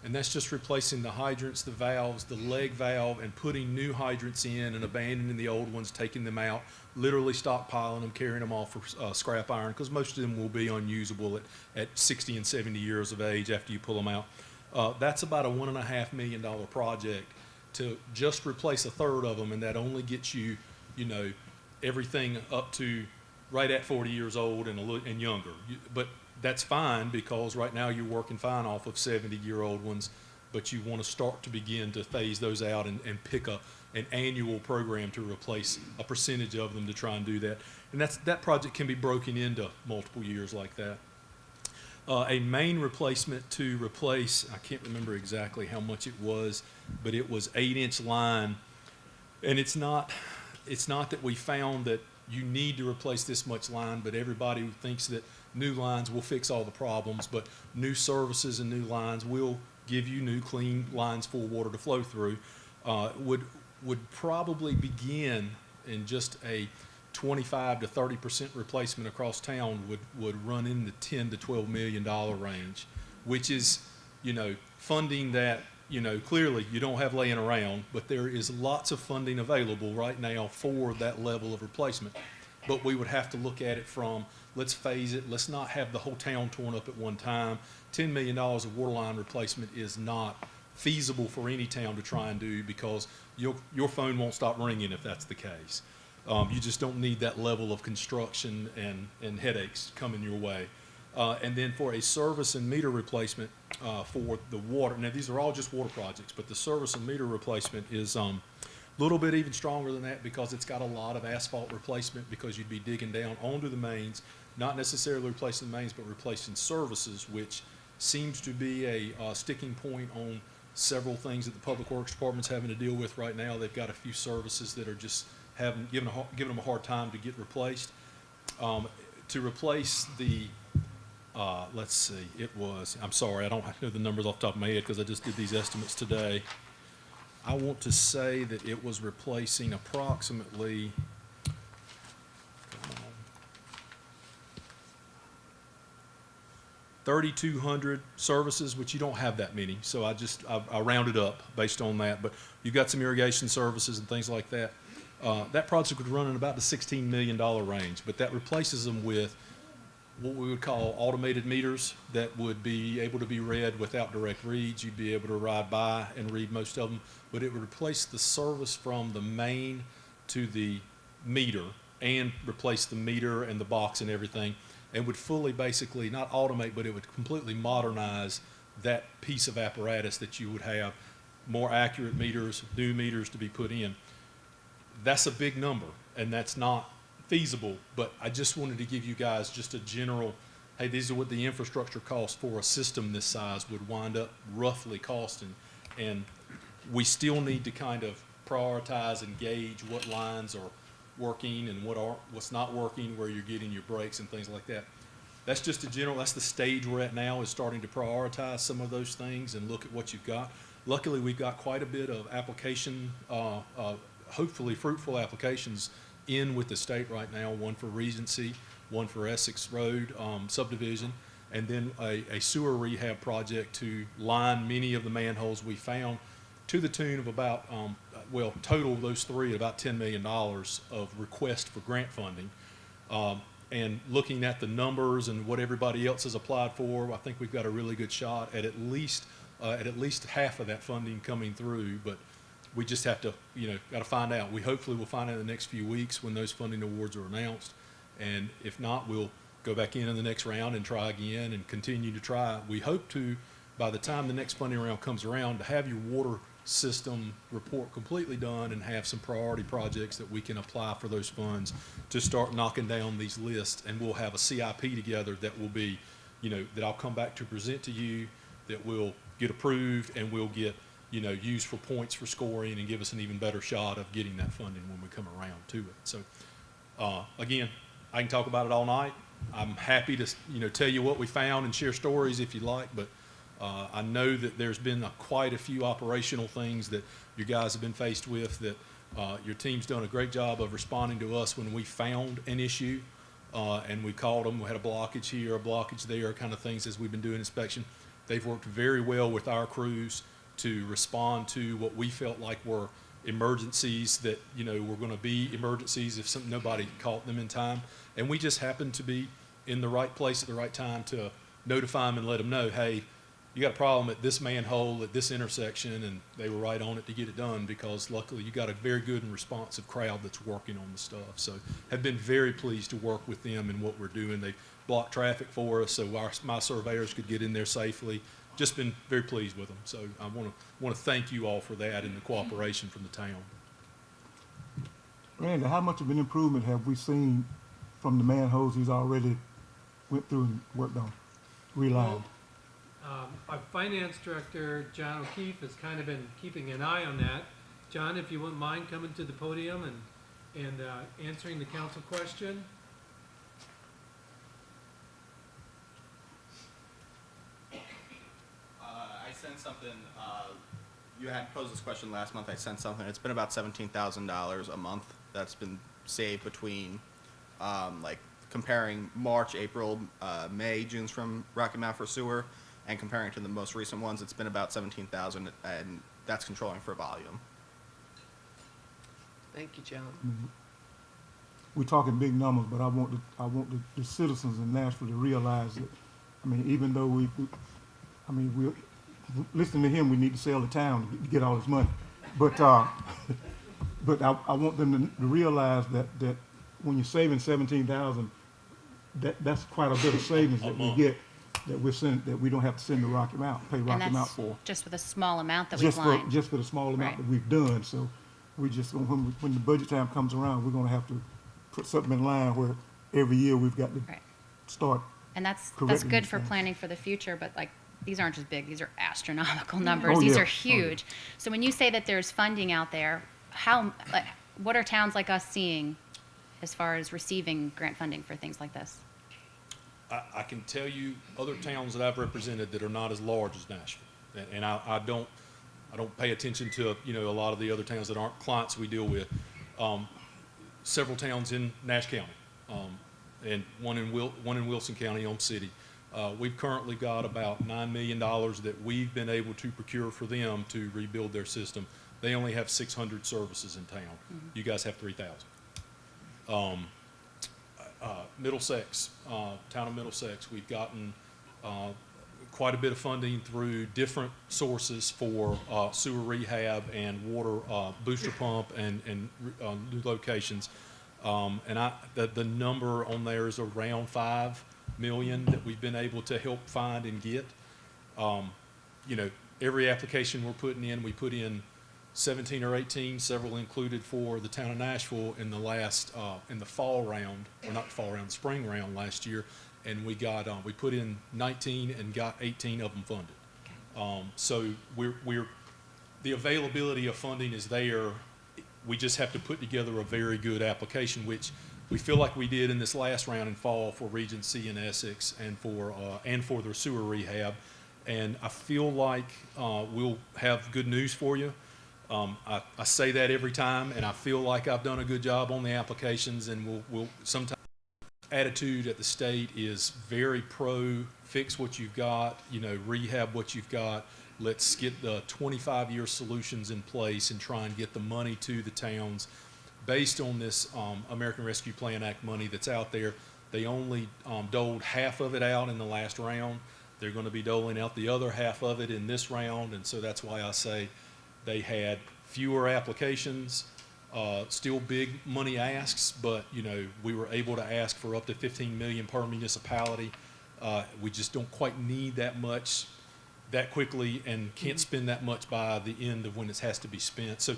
and that's just replacing the hydrants, the valves, the leg valve, and putting new hydrants in and abandoning the old ones, taking them out, literally stockpiling them, carrying them off for scrap iron, because most of them will be unusable at 60 and 70 years of age after you pull them out. That's about a $1.5 million project to just replace 1/3 of them, and that only gets you, everything up to right at 40 years old and younger. But that's fine, because right now you're working fine off of 70-year-old ones, but you want to start to begin to phase those out and pick an annual program to replace a percentage of them to try and do that. And that project can be broken into multiple years like that. A main replacement to replace, I can't remember exactly how much it was, but it was 8-inch line. And it's not that we found that you need to replace this much line, but everybody thinks that new lines will fix all the problems, but new services and new lines will give you new clean lines for water to flow through. Would probably begin in just a 25 to 30% replacement across town would run in the $10 to $12 million range, which is, funding that, clearly you don't have laying around, but there is lots of funding available right now for that level of replacement. But we would have to look at it from, let's phase it, let's not have the whole town torn up at one time. $10 million of water line replacement is not feasible for any town to try and do, because your phone won't stop ringing if that's the case. You just don't need that level of construction and headaches coming your way. And then for a service and meter replacement for the water, now these are all just water projects, but the service and meter replacement is a little bit even stronger than that, because it's got a lot of asphalt replacement, because you'd be digging down onto the mains, not necessarily replacing the mains, but replacing services, which seems to be a sticking point on several things that the Public Works Department's having to deal with right now. They've got a few services that are just giving them a hard time to get replaced. To replace the, let's see, I'm sorry, I don't know the numbers off the top of my head because I just did these estimates today. I want to say that it was replacing approximately, 3,200 services, which you don't have that many, so I rounded up based on that. But you've got some irrigation services and things like that. That project would run in about the $16 million range, but that replaces them with what we would call automated meters that would be able to be read without direct reads. You'd be able to ride by and read most of them, but it would replace the service from the main to the meter and replace the meter and the box and everything, and would fully basically not automate, but it would completely modernize that piece of apparatus that you would have more accurate meters, new meters to be put in. That's a big number, and that's not feasible, but I just wanted to give you guys just a general, hey, these are what the infrastructure costs for a system this size would wind up roughly costing. And we still need to kind of prioritize and gauge what lines are working and what's not working, where you're getting your breaks and things like that. That's just that's the stage we're at now, is starting to prioritize some of those things and look at what you've got. Luckily, we've got quite a bit of application, hopefully fruitful applications in with the state right now, one for Regency, one for Essex Road subdivision, and then a sewer rehab project to line many of the manholes we found, to the tune of about, total of those three, about $10 million of request for grant funding. And looking at the numbers and what everybody else has applied for, I think we've got a really good shot at least half of that funding coming through, but we just have to, got to find out. We hopefully will find out in the next few weeks when those funding awards are announced. And if not, we'll go back in the next round and try again and continue to try. We hope to, by the time the next funding round comes around, to have your water system report completely done and have some priority projects that we can apply for those funds to start knocking down these lists. And we'll have a CIP together that will be, that I'll come back to present to you, that will get approved and we'll get used for points for scoring and give us an even better shot of getting that funding when we come around to it. So, again, I can talk about it all night. I'm happy to, tell you what we found and share stories if you like, but I know that there's been quite a few operational things that you guys have been faced with, that your team's done a great job of responding to us when we found an issue, and we called them. We had a blockage here, a blockage there, kind of things as we've been doing inspection. They've worked very well with our crews to respond to what we felt like were emergencies that, were going to be emergencies if nobody caught them in time. And we just happened to be in the right place at the right time to notify them and let them know, hey, you got a problem at this manhole at this intersection, and they were right on it to get it done because luckily you got a very good and responsive crowd that's working on the stuff. So have been very pleased to work with them in what we're doing. They blocked traffic for us so my surveyors could get in there safely. Just been very pleased with them. So I want to thank you all for that and the cooperation from the town. Randy, how much of an improvement have we seen from the manholes he's already went through and worked on, relined? Our finance director, John O'Keefe, has kind of been keeping an eye on that. John, if you wouldn't mind coming to the podium and answering the council question. I sent something, you had posed this question last month, I sent something, it's been about $17,000 a month that's been saved between, like, comparing March, April, May, June's from Rocky Mount for sewer, and comparing to the most recent ones, it's been about 17,000, and that's controlling for volume. Thank you, John. We're talking big numbers, but I want the citizens in Nashville to realize that, I mean, even though we listening to him, we need to sell the town to get all this money. But but I want them to realize that when you're saving 17,000, that's quite a bit of savings that we get that we don't have to send to Rocky Mount, pay Rocky Mount for. Just with a small amount that we've lined. Just for the small amount Right. that we've done. So we just when the budget time comes around, we're going to have to put something in line where every year we've got to Right. start. And that's correcting good these for things. planning for the future, but like, these aren't just big, these are astronomical numbers. Oh, These yeah. are huge. So when you say that there's funding out there, what are towns like us seeing as far as receiving grant funding for things like this? I can tell you other towns that I've represented that are not as large as Nashville. And I don't pay attention to, a lot of the other towns that aren't clients we deal with. Several towns in Nash County, and one in Wilson County, Elm City. We've currently got about $9 million that we've been able to procure for them to rebuild their system. They only have 600 services in town. Mm-hmm. You guys have 3,000. Middlesex, town of Middlesex, we've gotten quite a bit of funding through different sources for sewer rehab and water booster pump and new locations. And the number on there is around $5 million that we've been able to help find and get. Every application we're putting in, we put in 17 or 18, several included for the town of Nashville in the fall round, or not fall round, spring round last year, and we put in 19 and got 18 of them funded. So the availability of funding is there. We just have to put together a very good application, which we feel like we did in this last round in fall for Regency and Essex and for their sewer rehab. And I feel like we'll have good news for you. I say that every time, and I feel like I've done a good job on the applications, and we'll sometimes attitude at the state is very pro fix what you've got, rehab what you've got. Let's get the 25-year solutions in place and try and get the money to the towns based on this American Rescue Plan Act money that's out there. They only doled half of it out in the last round. They're going to be doling out the other half of it in this round, and so that's why I say they had fewer applications, still big money asks, but we were able to ask for up to $15 million per municipality. We just don't quite need that much that quickly and can't spend that much by the end of when it has to be spent. So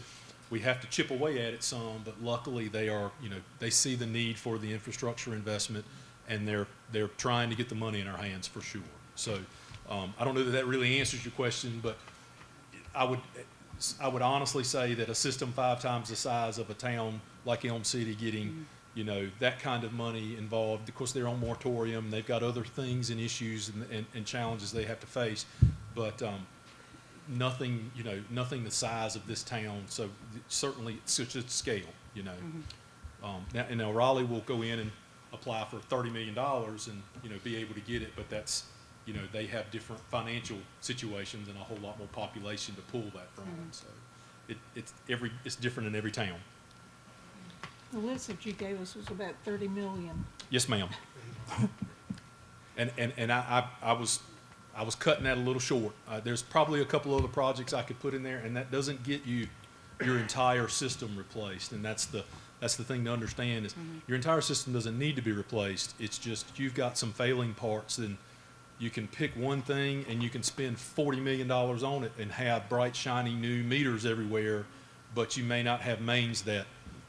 we have to chip away at it some, but luckily they are, they see the need for the infrastructure investment, and they're trying to get the money in our hands for sure. So I don't know that really answers your question, but I would honestly say that a system 5 times the size of a town like Elm City getting, that kind of money involved. Of course, they're on moratorium. They've got other things and issues and challenges they have to face, but nothing the size of this town. So certainly it's such a scale, Now Raleigh will go in and apply for $30 million and, be able to get it, but that's, they have different financial situations and a whole lot more population to pull that from. So it's different in every town. The list that you gave us was about 30 million. Yes, ma'am. And I I was cutting that a little short. There's probably a couple other projects I could put in there, and that doesn't get you your entire system replaced. And that's the thing to understand is your entire system doesn't need to be replaced. It's just you've got some failing parts, then you can pick one thing and you can spend $40 million on it and have bright, shiny new meters everywhere, but you may not have mains that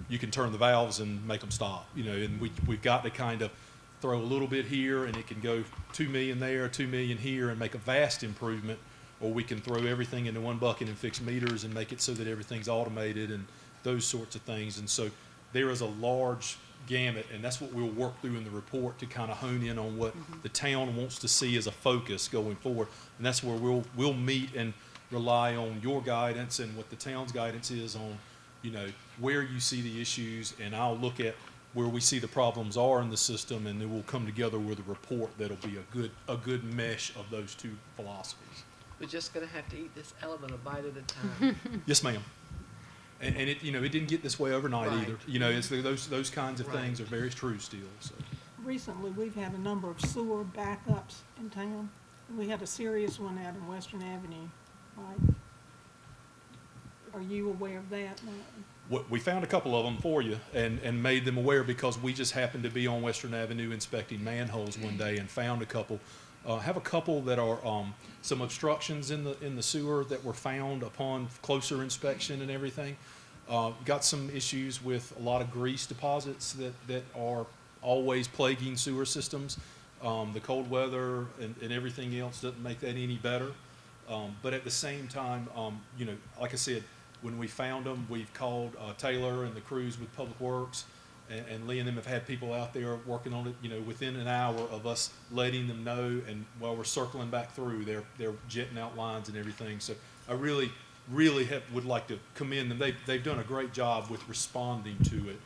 you can turn the valves and make them stop. And we've got to kind of throw a little bit here and it can go 2 million there, 2 million here and make a vast improvement, or we can throw everything into one bucket and fix meters and make it so that everything's automated and those sorts of things. And so there is a large gamut, and that's what we'll work through in the report to kind of hone in on what the town wants to see as a focus going forward. And that's where we'll meet and rely on your guidance and what the town's guidance is on, where you see the issues, and I'll look at where we see the problems are in the system, and then we'll come together with a report that'll be a good mesh of those two philosophies. We're just gonna have to eat this elephant a bite at a time. Yes, ma'am. And it it didn't get this way overnight Right. either. It's those kinds of things are very true still. So Recently, we've had a number of sewer backups in town. We had a serious one out in Western Avenue, right? Are you aware of that? we found a couple of them for you and made them aware because we just happened to be on Western Avenue inspecting manholes one day and found a couple. Have a couple that are some obstructions in the sewer that were found upon closer inspection and everything. Got some issues with a lot of grease deposits that are always plaguing sewer systems. The cold weather and everything else doesn't make that any better. But at the same time, like I said, when we found them, we've called Taylor and the crews with Public Works, and Lee and them have had people out there working on it, within an hour of us letting them know, and while we're circling back through, they're jetting out lines and everything. So I really would like to commend them. They've done a great job with responding to it.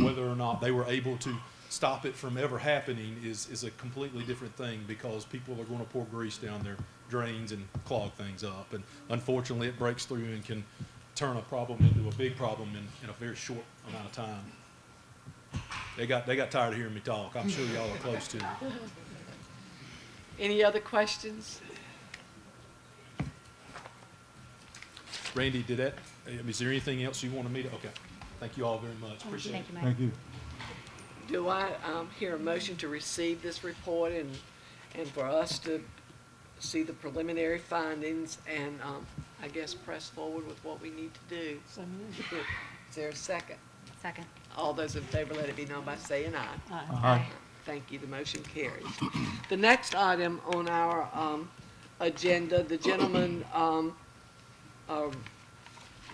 Whether or not they were able to stop it from ever happening is a completely different thing, because people are going to pour grease down their drains and clog things up. And unfortunately, it breaks through and can turn a problem into a big problem in a very short amount of time. They got tired of hearing me talk. I'm sure y'all are close to it. Any other questions? Randy, is there anything else you wanted me to? Okay. Thank you all very much. Appreciate it. Thank you, Mike. Thank you. Do I hear a motion to receive this report and for us to see the preliminary findings and, I guess, press forward with what we need to do? So moved. Is there a second? Second. All those in favor, let it be known by saying aye. Aye. Thank you, the motion carries. The next item on our agenda, the gentleman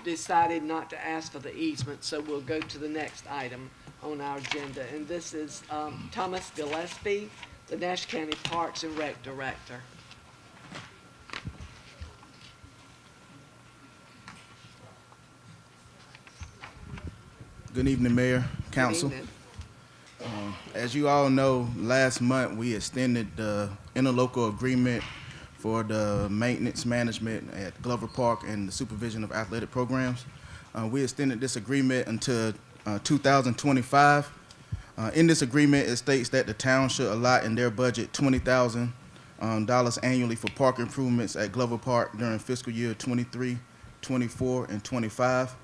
decided not to ask for the easement, so we'll go to the next item on our agenda. And this is Thomas Gillespie, the Nash County Parks and Rec Director. Good evening, Mayor, Council. Good evening. As you all know, last month we extended the interlocal agreement for the maintenance management at Glover Park and the supervision of athletic programs. We extended this agreement until 2025. In this agreement, it states that the town should allot in their budget $20,000 annually for park improvements at Glover Park during fiscal year 23, 24, and 25.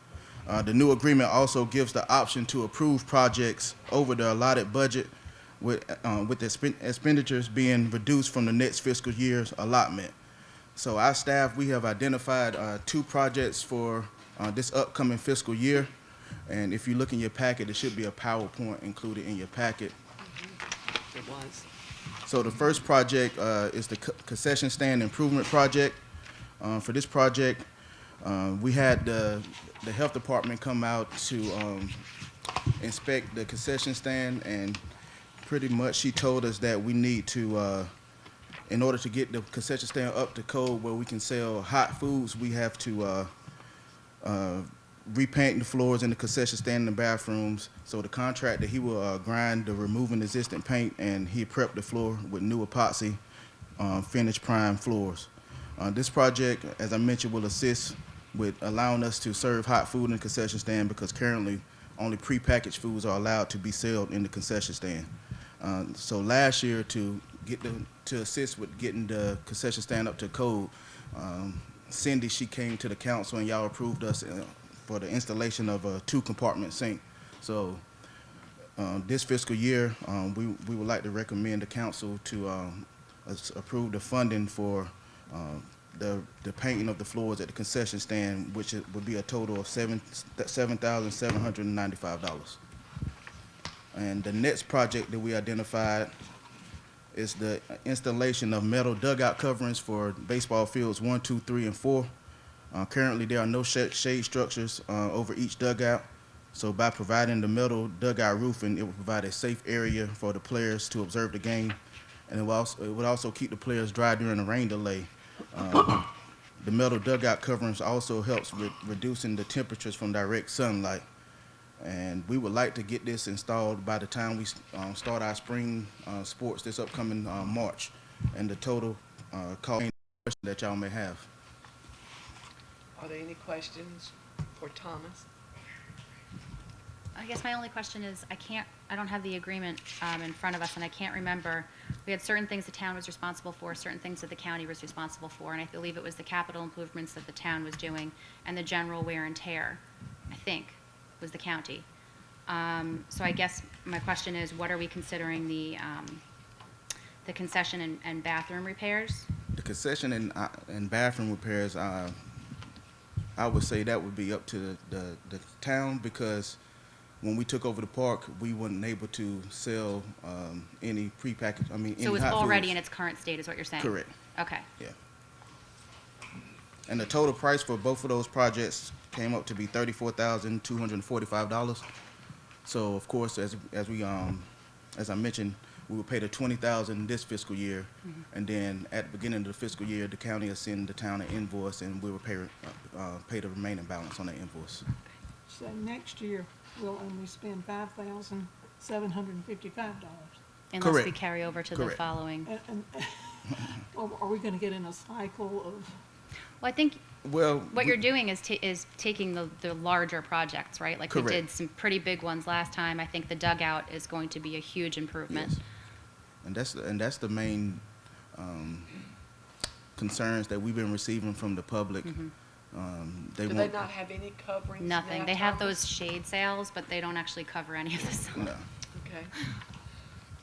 The new agreement also gives the option to approve projects over the allotted budget with expenditures being reduced from the next fiscal year's allotment. So our staff, we have identified 2 projects for this upcoming fiscal year. And if you look in your packet, there should be a PowerPoint included in your packet. It was. So the first project is the concession stand improvement project. For this project, we had the health department come out to inspect the concession stand, and pretty much she told us that we need to, in order to get the concession stand up to code where we can sell hot foods, we have to repaint the floors in the concession stand in the bathrooms. So the contractor, he will grind the removing existing paint, and he prep the floor with new epoxy finished prime floors. This project, as I mentioned, will assist with allowing us to serve hot food in the concession stand, because currently only prepackaged foods are allowed to be sold in the concession stand. So last year, to to assist with getting the concession stand up to code. Cindy, she came to the council and y'all approved us for the installation of a 2-compartment sink. So this fiscal year, we would like to recommend the council to approve the funding for the painting of the floors at the concession stand, which would be a total of $7,795. And the next project that we identified is the installation of metal dugout coverings for baseball fields 1, 2, 3, and 4. Currently, there are no shade structures over each dugout. So by providing the metal dugout roofing, it will provide a safe area for the players to observe the game. And it would also keep the players dry during the rain delay. The metal dugout coverings also helps with reducing the temperatures from direct sunlight. And we would like to get this installed by the time we start our spring sports this upcoming March. And the total cost that y'all may have. Are there any questions for Thomas? I guess my only question is, I don't have the agreement in front of us, and I can't remember. We had certain things the town was responsible for, certain things that the county was responsible for, and I believe it was the capital improvements that the town was doing, and the general wear and tear, I think, was the county. So I guess my question is, what are we considering the concession and bathroom repairs? The concession and bathroom repairs, I would say that would be up to the town, because when we took over the park, we weren't able to sell any prepackaged, any So it's hot already foods. in its current state, is what you're saying? Correct. Okay. Yeah. And the total price for both of those projects came up to be $34,245. So of course, as I mentioned, we will pay the $20,000 this fiscal year, and then at the beginning of the fiscal year, the county will send the town an invoice, and we will pay the remaining balance on that invoice. So next year, we'll only spend $5,755. Unless we Correct. carry over to the Correct. following. And are we gonna get in a cycle of? Well, I think Well, what you're doing is taking the larger projects, right? Like we Correct. did some pretty big ones last time. I think the dugout is going to be a huge improvement. Yes. And that's the main concerns that we've been receiving from the public. Mhm. Do they not have any coverings now, Nothing. They have Thomas? those shade sails, but they don't actually cover any of the sun. No. Okay.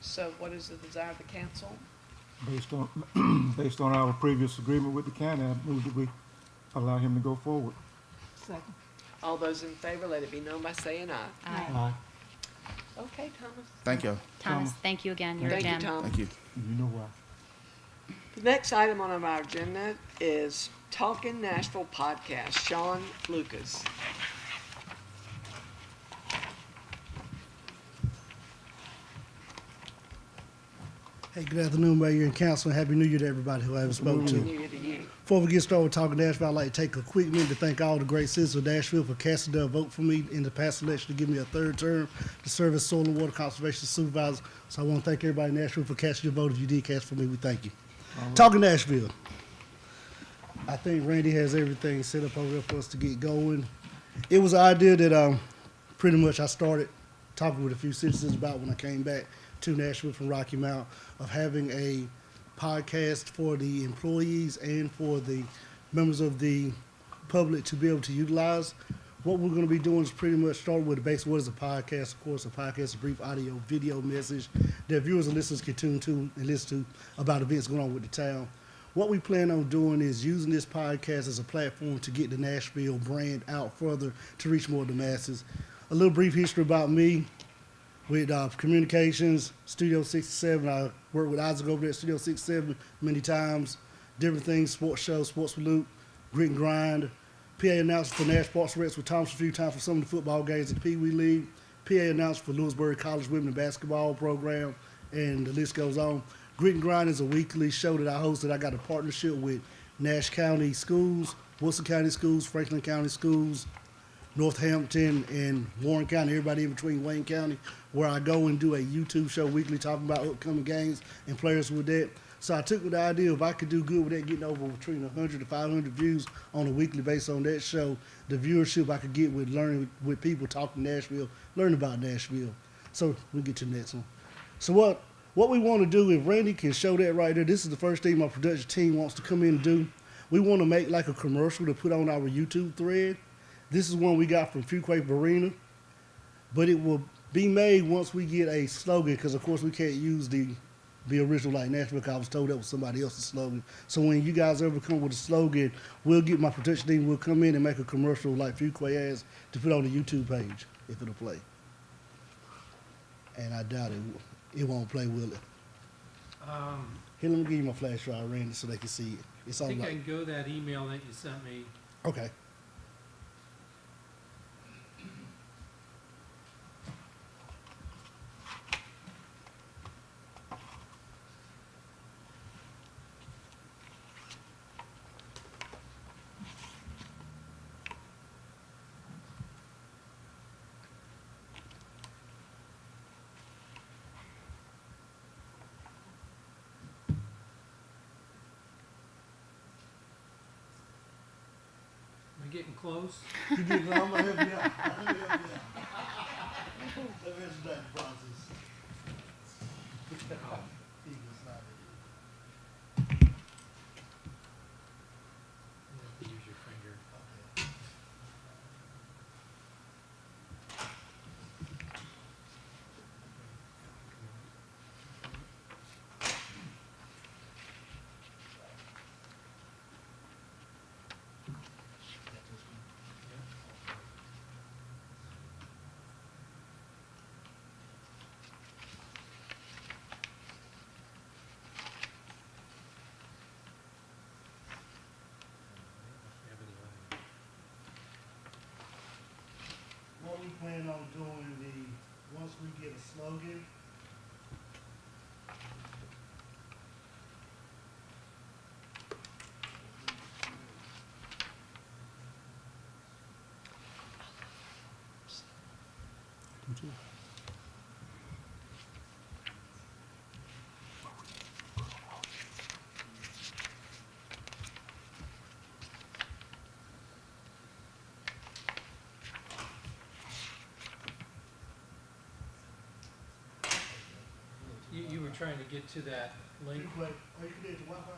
So what is the desire of the council? Based on our previous agreement with the county, I move that we allow him to go forward. Second. All those in favor, let it be known by saying aye. Aye. Okay, Thomas. Thank you. Thomas, thank you again. You're a Thank you, gem. Tom. Thank you. You know why. The next item on our agenda is Talking Nashville Podcast, Sean Lucas. Hey, good afternoon, Mayor and Council, and Happy New Year to everybody who I haven't spoken New to. Year to you. Before we get started with Talking Nashville, I'd like to take a quick minute to thank all the great citizens of Nashville for casting their vote for me in the past election to give me a third term to serve as Soil and Water Conservation Supervisor. So I want to thank everybody in Nashville for casting your vote. If you did cast for me, we thank you. Talking Nashville. I think Randy has everything set up over there for us to get going. It was an idea that pretty much I started talking with a few citizens about when I came back to Nashville from Rocky Mount, of having a podcast for the employees and for the members of the public to be able to utilize. What we're going to be doing is pretty much start with the basic. What is a podcast? Of course, a podcast is a brief audio video message that viewers and listeners can tune to and listen to about events going on with the town. What we plan on doing is using this podcast as a platform to get the Nashville brand out further to reach more of the masses. A little brief history about me. With communications, Studio 67, I worked with Isaac over there at Studio 67 many times. Different things, sports shows, Sports with Luke, Grit and Grind. PA announcer for Nash Parks and Recs with Thomas a few times for some of the football games at the Pee Wee League. PA announcer for Lewisburg College Women Basketball Program, and the list goes on. Grit and Grind is a weekly show that I host that I got a partnership with Nash County Schools, Wilson County Schools, Franklin County Schools, Northampton, and Warren County, everybody in between Wayne County, where I go and do a YouTube show weekly talking about upcoming games and players with that. So I took the idea, if I could do good with that, getting over between 100 to 500 views on a weekly basis on that show, the viewership I could get with learning with people talking Nashville, learning about Nashville. So we'll get to the next one. So what What we want to do, if Randy can show that right there, this is the first thing my production team wants to come in and do. We want to make like a commercial to put on our YouTube thread. This is one we got from Fuquay Marina, but it will be made once we get a slogan, because of course we can't use the original like Nashville, because I was told that was somebody else's slogan. So when you guys ever come with a slogan, we'll get my production team, we'll come in and make a commercial like Fuquay has to put on the YouTube page, if it'll play. And I doubt it won't play, will it? Here, let me give you my flash drive, Randy, so they can see it. It's I on think I like, can go that email that you sent me. okay. Am I getting close? You get, I'm gonna help you out. Let me help you out. Let me expedite the process. Eagle's not in. You have to use your finger. What we plan on doing, once we get a slogan, You were trying to get to that link? Are you connected to Wi-Fi?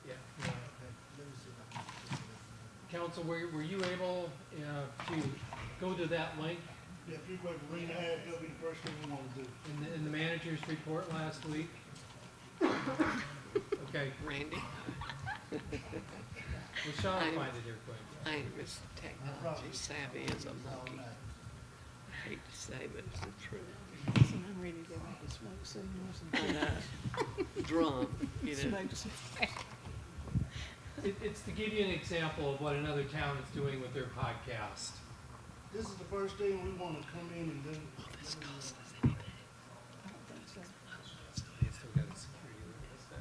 Yeah. Okay, let me see if I can. Council, were you able to go to that link Yeah, Fuquay Marina had, that'll be the first thing we want to do. in the manager's report last week? Okay. Randy? Well, Sean will find it here quick. I ain't Mr. Technology savvy as a monkey. I hate to say, but it's the truth. So I'm ready to make a smoke signals and Drum, you know. smoke signals. It's to give you an example of what another town is doing with their podcast. This is the first thing we want to come in and do. This costs us anything. Still got a security limit there.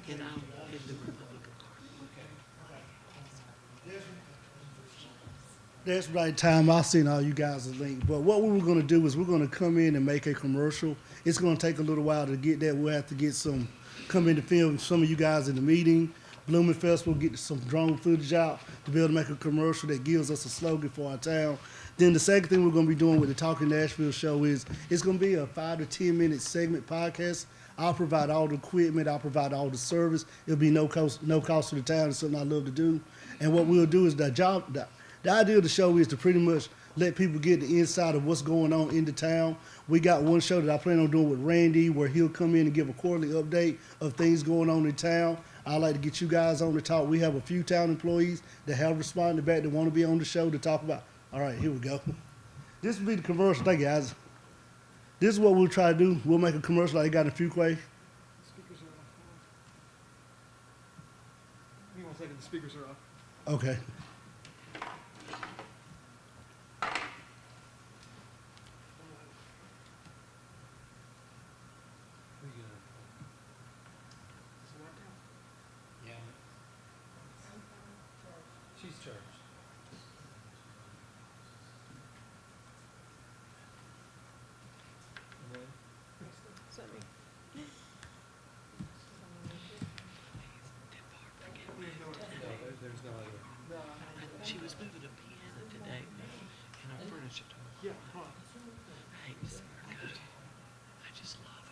And I'm in the Republican That's right time. I'll send all you guys a link. But what we were going to do is we're going to come in and make a commercial. It's going to take a little while to get that. We'll have to get come in to film some of you guys in the meeting. Blooming Festival, get some drone footage out to be able to make a commercial that gives us a slogan for our town. Then the second thing we're going to be doing with the Talking Nashville show is it's going to be a 5 to 10 minute segment podcast. I'll provide all the equipment, I'll provide all the service. It'll be no cost to the town. It's something I love to do. And what we'll do is the idea of the show is to pretty much let people get the inside of what's going on in the town. We got one show that I plan on doing with Randy where he'll come in and give a quarterly update of things going on in town. I'd like to get you guys on the talk. We have a few town employees that have responded back that want to be on the show to talk about. All right, here we go. This will be the commercial. Thank you, guys. This is what we'll try to do. We'll make a commercial like they got in Fuquay. Hang on a second, the speakers are off. Okay. Yeah. She's charged. There's no other. She was moving a piano today, and her furniture. Yeah, hold on. I hate to see her go. I just love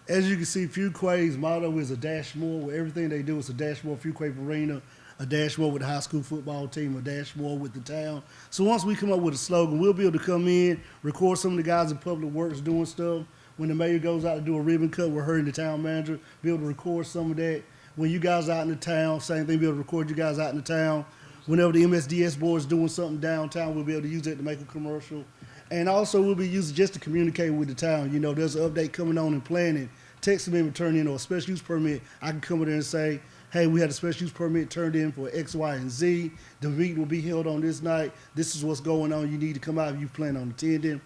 her. As you can see, Fuquay's motto is a dash more. Where everything they do is a dash more. Fuquay Arena, a dash more with the high school football team, a dash more with the town. So once we come up with a slogan, we'll be able to come in, record some of the guys in public works doing stuff. When the mayor goes out to do a ribbon cut, we're her and the town manager, be able to record some of that. When you guys out in the town, same thing, be able to record you guys out in the town. Whenever the MSDS board is doing something downtown, we'll be able to use it to make a commercial. And also we'll be using just to communicate with the town. You know, there's an update coming on in planning. Text me and turn in or a special use permit. I can come in there and say, hey, we had a special use permit turned in for X, Y, and Z. The meeting will be held on this night. This is what's going on. You need to come out if you plan on attending.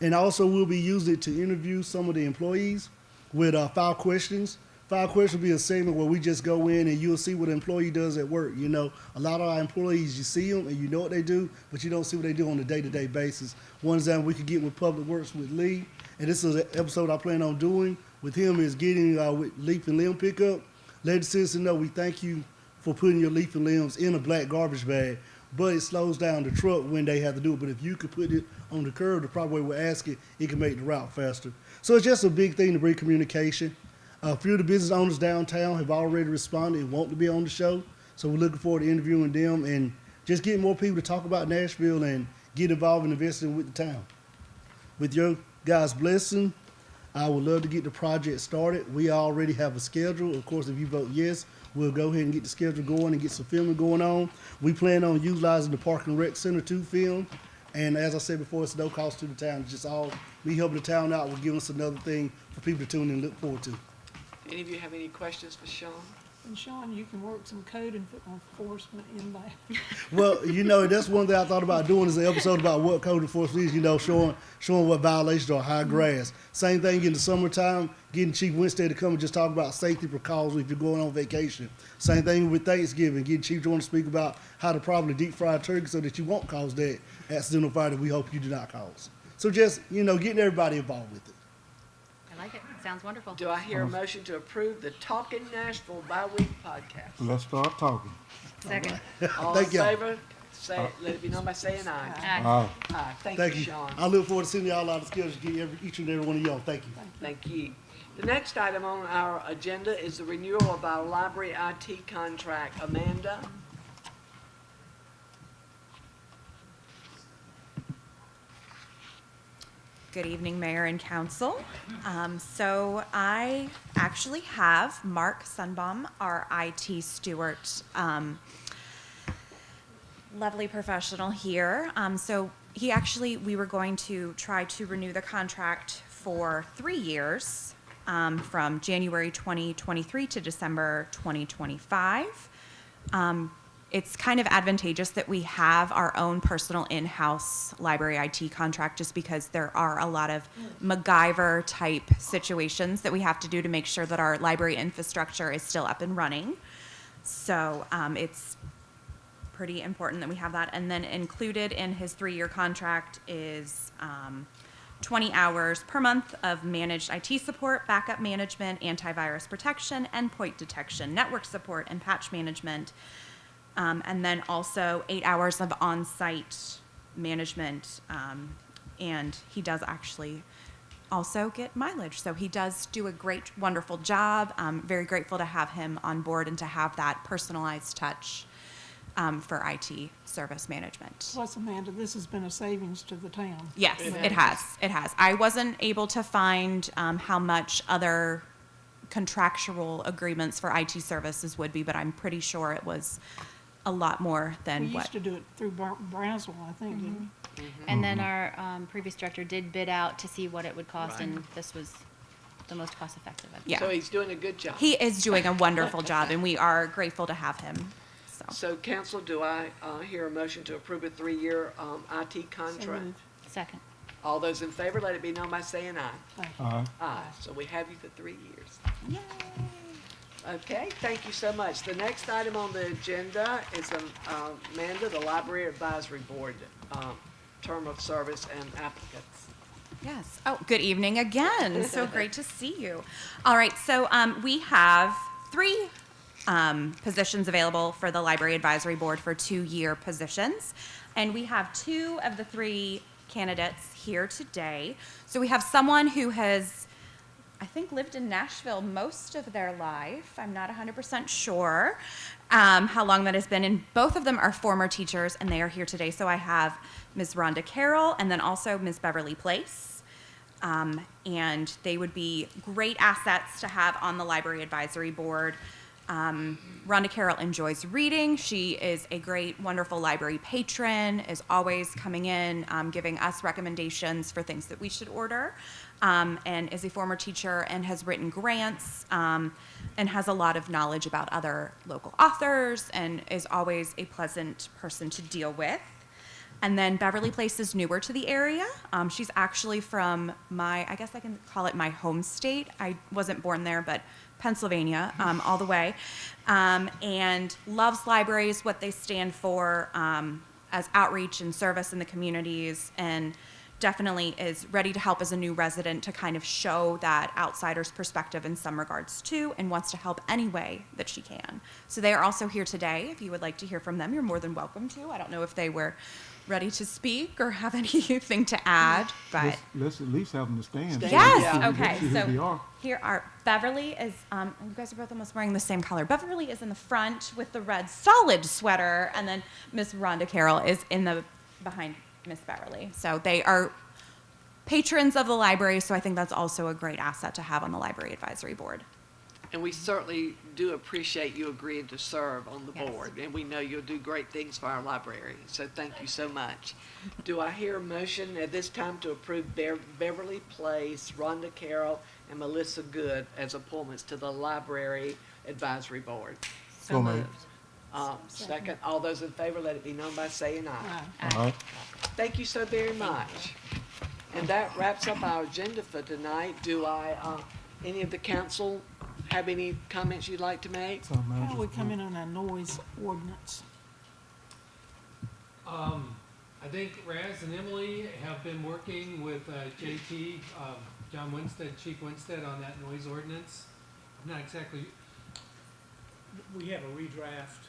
And also we'll be using it to interview some of the employees with 5 questions. 5 questions will be a segment where we just go in and you'll see what an employee does at work. You know, a lot of our employees, you see them and you know what they do, but you don't see what they do on a day-to-day basis. One example we could get with Public Works with Lee, and this is an episode I plan on doing with him, is getting with leaf and limb pickup. Let the citizen know we thank you for putting your leaf and limbs in a black garbage bag, but it slows down the truck when they have to do it. But if you could put it on the curb the proper way we're asking, it can make the route faster. So it's just a big thing to bring communication. A few of the business owners downtown have already responded and want to be on the show. So we're looking forward to interviewing them and just getting more people to talk about Nashville and get involved and investing with the town. With your guys' blessing, I would love to get the project started. We already have a schedule. Of course, if you vote yes, we'll go ahead and get the schedule going and get some filming going on. We plan on utilizing the Park and Rec Center to film. And as I said before, it's no cost to the town. It's just all me helping the town out will give us another thing for people to tune in and look forward to. Any of you have any questions for Sean? And Sean, you can work some code enforcement in there. Well, you know, that's one thing I thought about doing is an episode about what code enforcement is, you know, showing what violations are high grass. Same thing in the summertime, getting Chief Winstead to come and just talk about safety precautions if you're going on vacation. Same thing with Thanksgiving, getting Chief Jordan to speak about how to properly deep fry a turkey so that you won't cause that accidental fire that we hope you do not cause. So just, you know, getting everybody involved with it. I like it. Sounds wonderful. Do I hear a motion to approve the Talking Nashville bi-week podcast? Let's start talking. Second. All in favor, say, let it be known by saying aye. Aye. Aye. Thank Thank you, you. Sean. I look forward to seeing y'all out of schedule to get each and every one of y'all. Thank you. Thank you. The next item on our agenda is the renewal of our library IT contract. Amanda? Good evening, Mayor and Council. So I actually have Mark Sunbaum, our IT steward, lovely professional here. So we were going to try to renew the contract for 3 years, from January 2023 to December 2025. It's kind of advantageous that we have our own personal in-house library IT contract just because there are a lot of MacGyver type situations that we have to do to make sure that our library infrastructure is still up and running. So it's pretty important that we have that. And then included in his 3-year contract is 20 hours per month of managed IT support, backup management, antivirus protection, endpoint detection, network support, and patch management. And then also 8 hours of on-site management and he does actually also get mileage. So he does do a great, wonderful job. I'm very grateful to have him on board and to have that personalized touch for IT service management. Plus, Amanda, this has been a savings to the town. Yes, it has. It has. I wasn't able to find how much other contractual agreements for IT services would be, but I'm pretty sure it was a lot more than We what. used to do it through Brownsville, I think, didn't we? And then our previous director did bid out to see what it would cost, Right. and this was the most cost effective. Yeah. So he's doing a good job. He is doing a wonderful job, and we are grateful to have him. So council, do I hear a motion to approve a 3-year IT contract? moved. Second. All those in favor, let it be known by saying aye. Thank you. Aye. Aye. So we have you for 3 years. Okay, thank you so much. The next item on the agenda is Amanda, the Library Advisory Board, term of service and applicants. Yes. Oh, good evening again. So great to see you. All right. So we have 3 positions available for the Library Advisory Board for 2-year positions. And we have 2 of the 3 candidates here today. So we have someone who has, I think, lived in Nashville most of their life. I'm not 100% sure how long that has been. And both of them are former teachers, and they are here today. So I have Ms. Rhonda Carroll and then also Ms. Beverly Place. And they would be great assets to have on the Library Advisory Board. Rhonda Carroll enjoys reading. She is a great, wonderful library patron, is always coming in, giving us recommendations for things that we should order, and is a former teacher and has written grants, and has a lot of knowledge about other local authors, and is always a pleasant person to deal with. And then Beverly Place is newer to the area. She's actually from I guess I can call it my home state. I wasn't born there, but Pennsylvania, all the way, and loves libraries, what they stand for as outreach and service in the communities, and definitely is ready to help as a new resident to kind of show that outsider's perspective in some regards too, and wants to help any way that she can. So they are also here today. If you would like to hear from them, you're more than welcome to. I don't know if they were ready to speak or have anything to add, but Let's at least have them to stand. yes. Yeah. Okay. See who they So are. here are Beverly is. You guys are both almost wearing the same color. Beverly is in the front with the red solid sweater, and then Miss Rhonda Carroll is in the behind Miss Beverly. So they are patrons of the library. So I think that's also a great asset to have on the Library Advisory Board. And we certainly do appreciate you agreeing to serve on the Yes. board, and we know you'll do great things for our library, so thank you so much. Do I hear a motion at this time to approve Beverly Place, Rhonda Carroll, and Melissa Good as appointments to the Library Advisory Board? So moved. Second, all those in favor, let it be known by saying aye. Aye. Thank you so very much. And that wraps up our agenda for tonight. Do any of the council have any comments you'd like to make? How do we come in on our noise ordinance? I think Raz and Emily have been working with JT, John Winstead, Chief Winstead, on that noise ordinance. I'm not exactly, We have a redraft,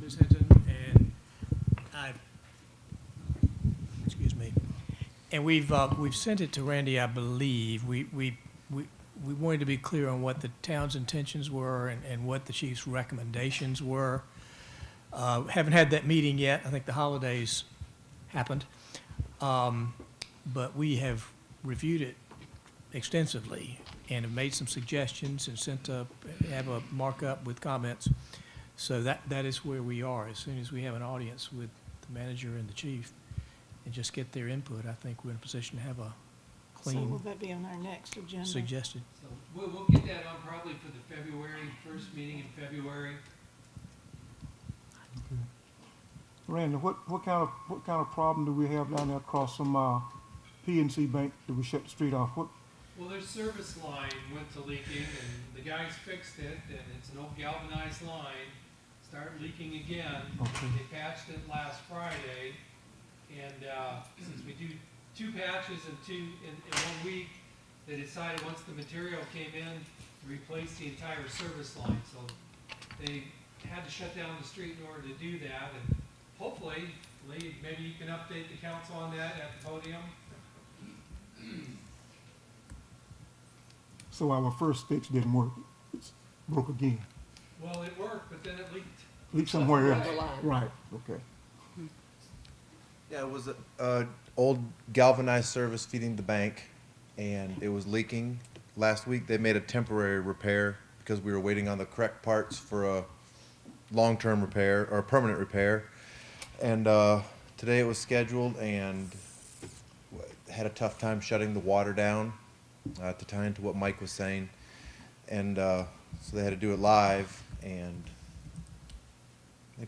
Ms. Hinton, and excuse me, and we've sent it to Randy, I believe. We wanted to be clear on what the town's intentions were and what the chief's recommendations were. Haven't had that meeting yet. I think the holidays happened. But we have reviewed it extensively and have made some suggestions and have a markup with comments. So that is where we are. As soon as we have an audience with the manager and the chief and just get their input, I think we're in a position to have a So will clean that be on our next agenda? suggested. so we'll get that on probably for the February, first meeting in February. Randy, what kind of problem do we have down there across from PNC Bank that we shut the street off? What? Well, their service line went to leaking, and the guys fixed it, and it's an old galvanized line, started leaking again. Okay. They patched it last Friday, and since we do 2 patches in 1 week, they decided once the material came in to replace the entire service line. So they had to shut down the street in order to do that, and hopefully, Lee, maybe you can update the council on that at the podium. So our first fix didn't work. It's broke again. Well, it worked, but then it leaked. Leak somewhere else. Somewhere else. Right, okay. Yeah, it was a old galvanized service feeding the bank, and it was leaking. Last week, they made a temporary repair because we were waiting on the correct parts for a long-term repair or a permanent repair. And today it was scheduled, and had a tough time shutting the water down to tie into what Mike was saying. And so they had to do it live, and they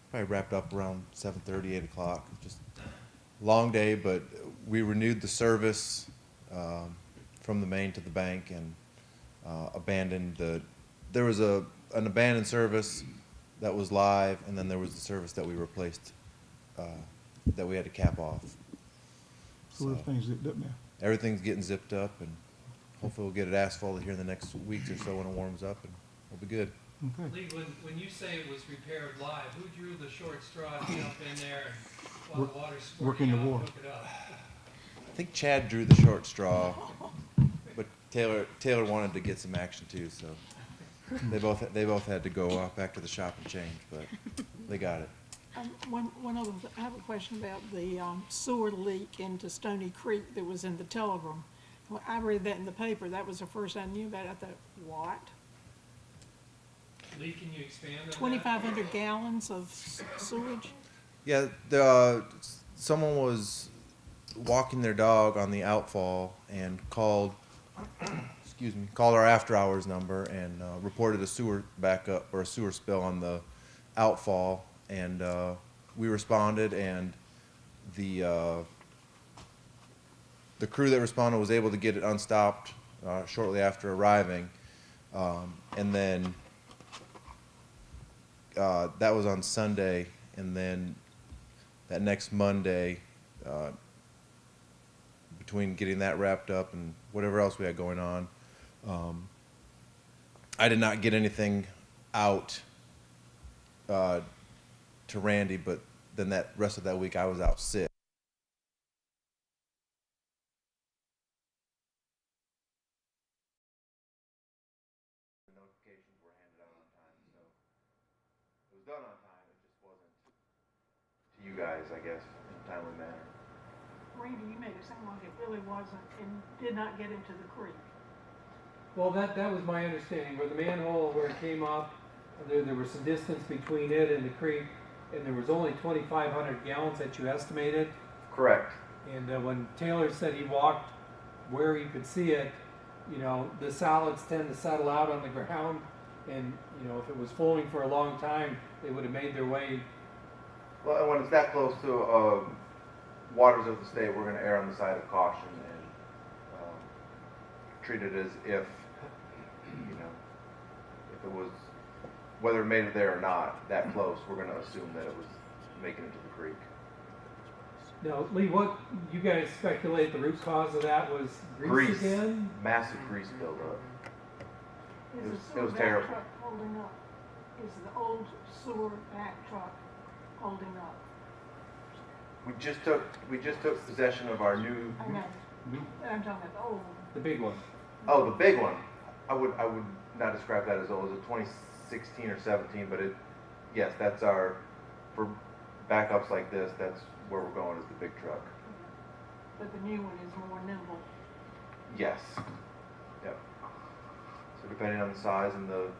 probably wrapped up around 7:30, 8 o'clock. Just a long day, but we renewed the service from the main to the bank, and abandoned there was an abandoned service that was live, and then there was the service that we replaced that we had to cap off. So everything's zipped up now. Everything's getting zipped up, and hopefully we'll get it asphalted here in the next weeks or so when it warms up, and we'll be good. Okay. Lee, when you say it was repaired live, who drew the short straw to jump in there and while the water's Work in squirting the out, water. hook it up? I think Chad drew the short straw, but Taylor wanted to get some action too, so they both had to go back to the shop and change, but they got it. I have a question about the sewer leak into Stony Creek that was in the Telegram. When I read that in the paper, that was the first I knew about it. I thought, what? Lee, can you expand on that? 2,500 gallons of sewage? Yeah, someone was walking their dog on the outfall and called our after hours number and reported a sewer backup or a sewer spill on the outfall, and we responded, and the crew that responded was able to get it unstopped shortly after arriving, and then that was on Sunday, and then that next Monday, between getting that wrapped up and whatever else we had going on, I did not get anything out to Randy, but then that rest of that week I was out sick. The notifications were handed out on time, so it was done on time. It just wasn't to you guys, I guess, in a timely manner. Randy, you made it sound like it really wasn't and did not get into the creek. Well, that was my understanding, where the manhole, where it came up, there was some distance between it and the creek, and there was only 2,500 gallons that you estimated. Correct. And when Taylor said he walked where he could see it, you know, the solids tend to settle out on the ground, and, you know, if it was flowing for a long time, they would have made their way. Well, and when it's that close to waters of the state, we're going to err on the side of caution and treat it as if, you know, if it was, whether it made it there or not, that close, we're going to assume that it was making it to the creek. Now, Lee, what you guys speculate the root cause of that was grease again? Massive grease buildup. Is the It sewer was back terrible. truck holding up? Is the old sewer back truck holding up? We just took possession of our new. I know. I'm talking about the old one. The big one. Oh, the big one. I would not describe that as old as a 2016 or 17, but yes, that's our, for backups like this, that's where we're going, is the big truck. But the new one is more nimble. Yes. Yep. So depending on the size and the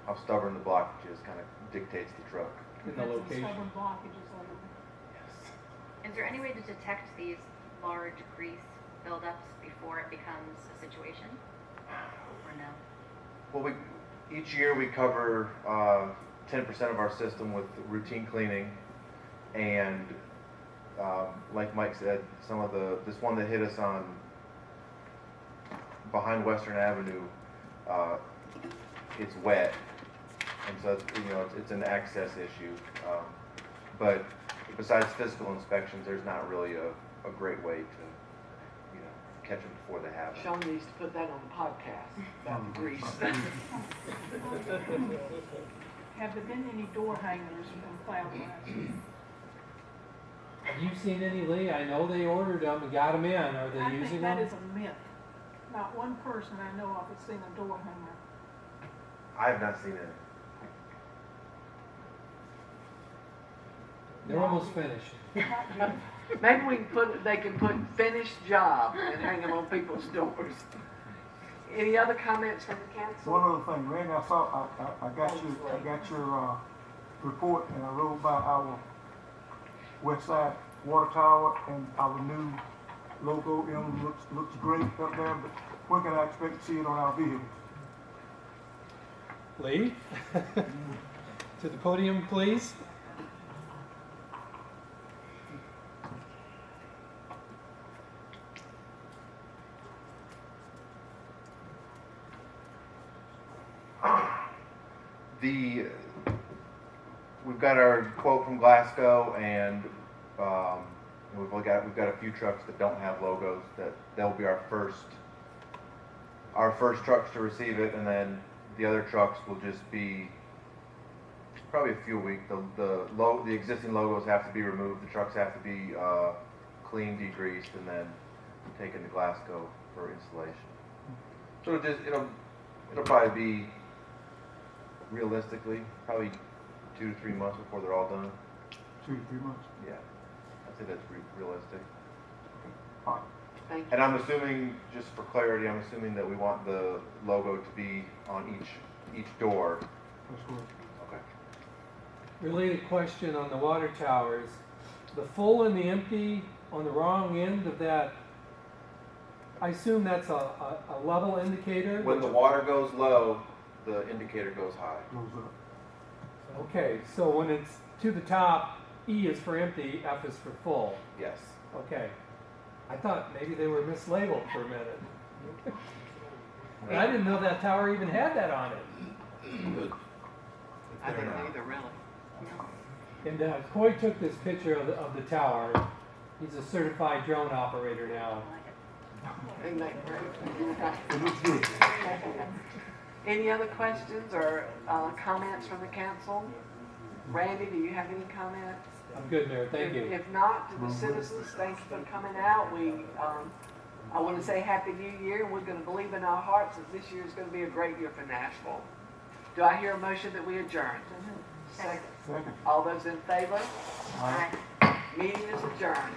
how stubborn the blockage is, kind of dictates the truck. And the location. Stubborn blockages on it. Is there any way to detect these large grease buildups before it becomes a situation? Or no? Well, each year we cover 10% of our system with routine cleaning, and like Mike said, this one that hit us on behind Western Avenue, it's wet, and so it's an access issue. But besides physical inspections, there's not really a great way to catch them before they happen. Sean needs to put that on the podcast about the grease. Have there been any door hangers from cloud glass? Have you seen any, Lee? I know they ordered them and got them in. Are they I think using that them? is a myth. Not one person I know of has seen a door hanger. I have not seen it. They're almost finished. Maybe we can they can put finished job and hang them on people's doors. Any other comments from the council? One other thing, Randy, I got your report, and I rode by our west side water tower, and our new logo emblem looks great up there, but when can I expect to see it on our vehicles? Lee? To the podium, please. We've got our quote from Glasgow, and we've got a few trucks that don't have logos. They'll be our first trucks to receive it, and then the other trucks will just be probably a few weeks. The existing logos have to be removed. The trucks have to be cleaned, degreased, and then taken to Glasgow for installation. So it'll probably be, realistically, probably 2 to 3 months before they're all done. 2 to 3 months. Yeah, I think that's realistic. Thank you. And I'm assuming, just for clarity, I'm assuming that we want the logo to be on each door. That's correct. Okay. Related question on the water towers. The full and the empty on the wrong end of that, I assume that's a level indicator? When the water goes low, the indicator goes high. Goes up. Okay, so when it's to the top, E is for empty, F is for full. Yes. Okay. I thought maybe they were mislabeled for a minute. I didn't know that tower even had that on it. I didn't either, really. And Coy took this picture of the tower. He's a certified drone operator now. Isn't that great? It looks good. Any other questions or comments from the council? Randy, do you have any comments? I'm good, Mayor. Thank you. If not, to the citizens, thank you for coming out. I want to say Happy New Year, and we're going to believe in our hearts that this year is going to be a great year for Nashville. Do I hear a motion that we adjourn? Second. All those in favor? Aye. Meeting is adjourned.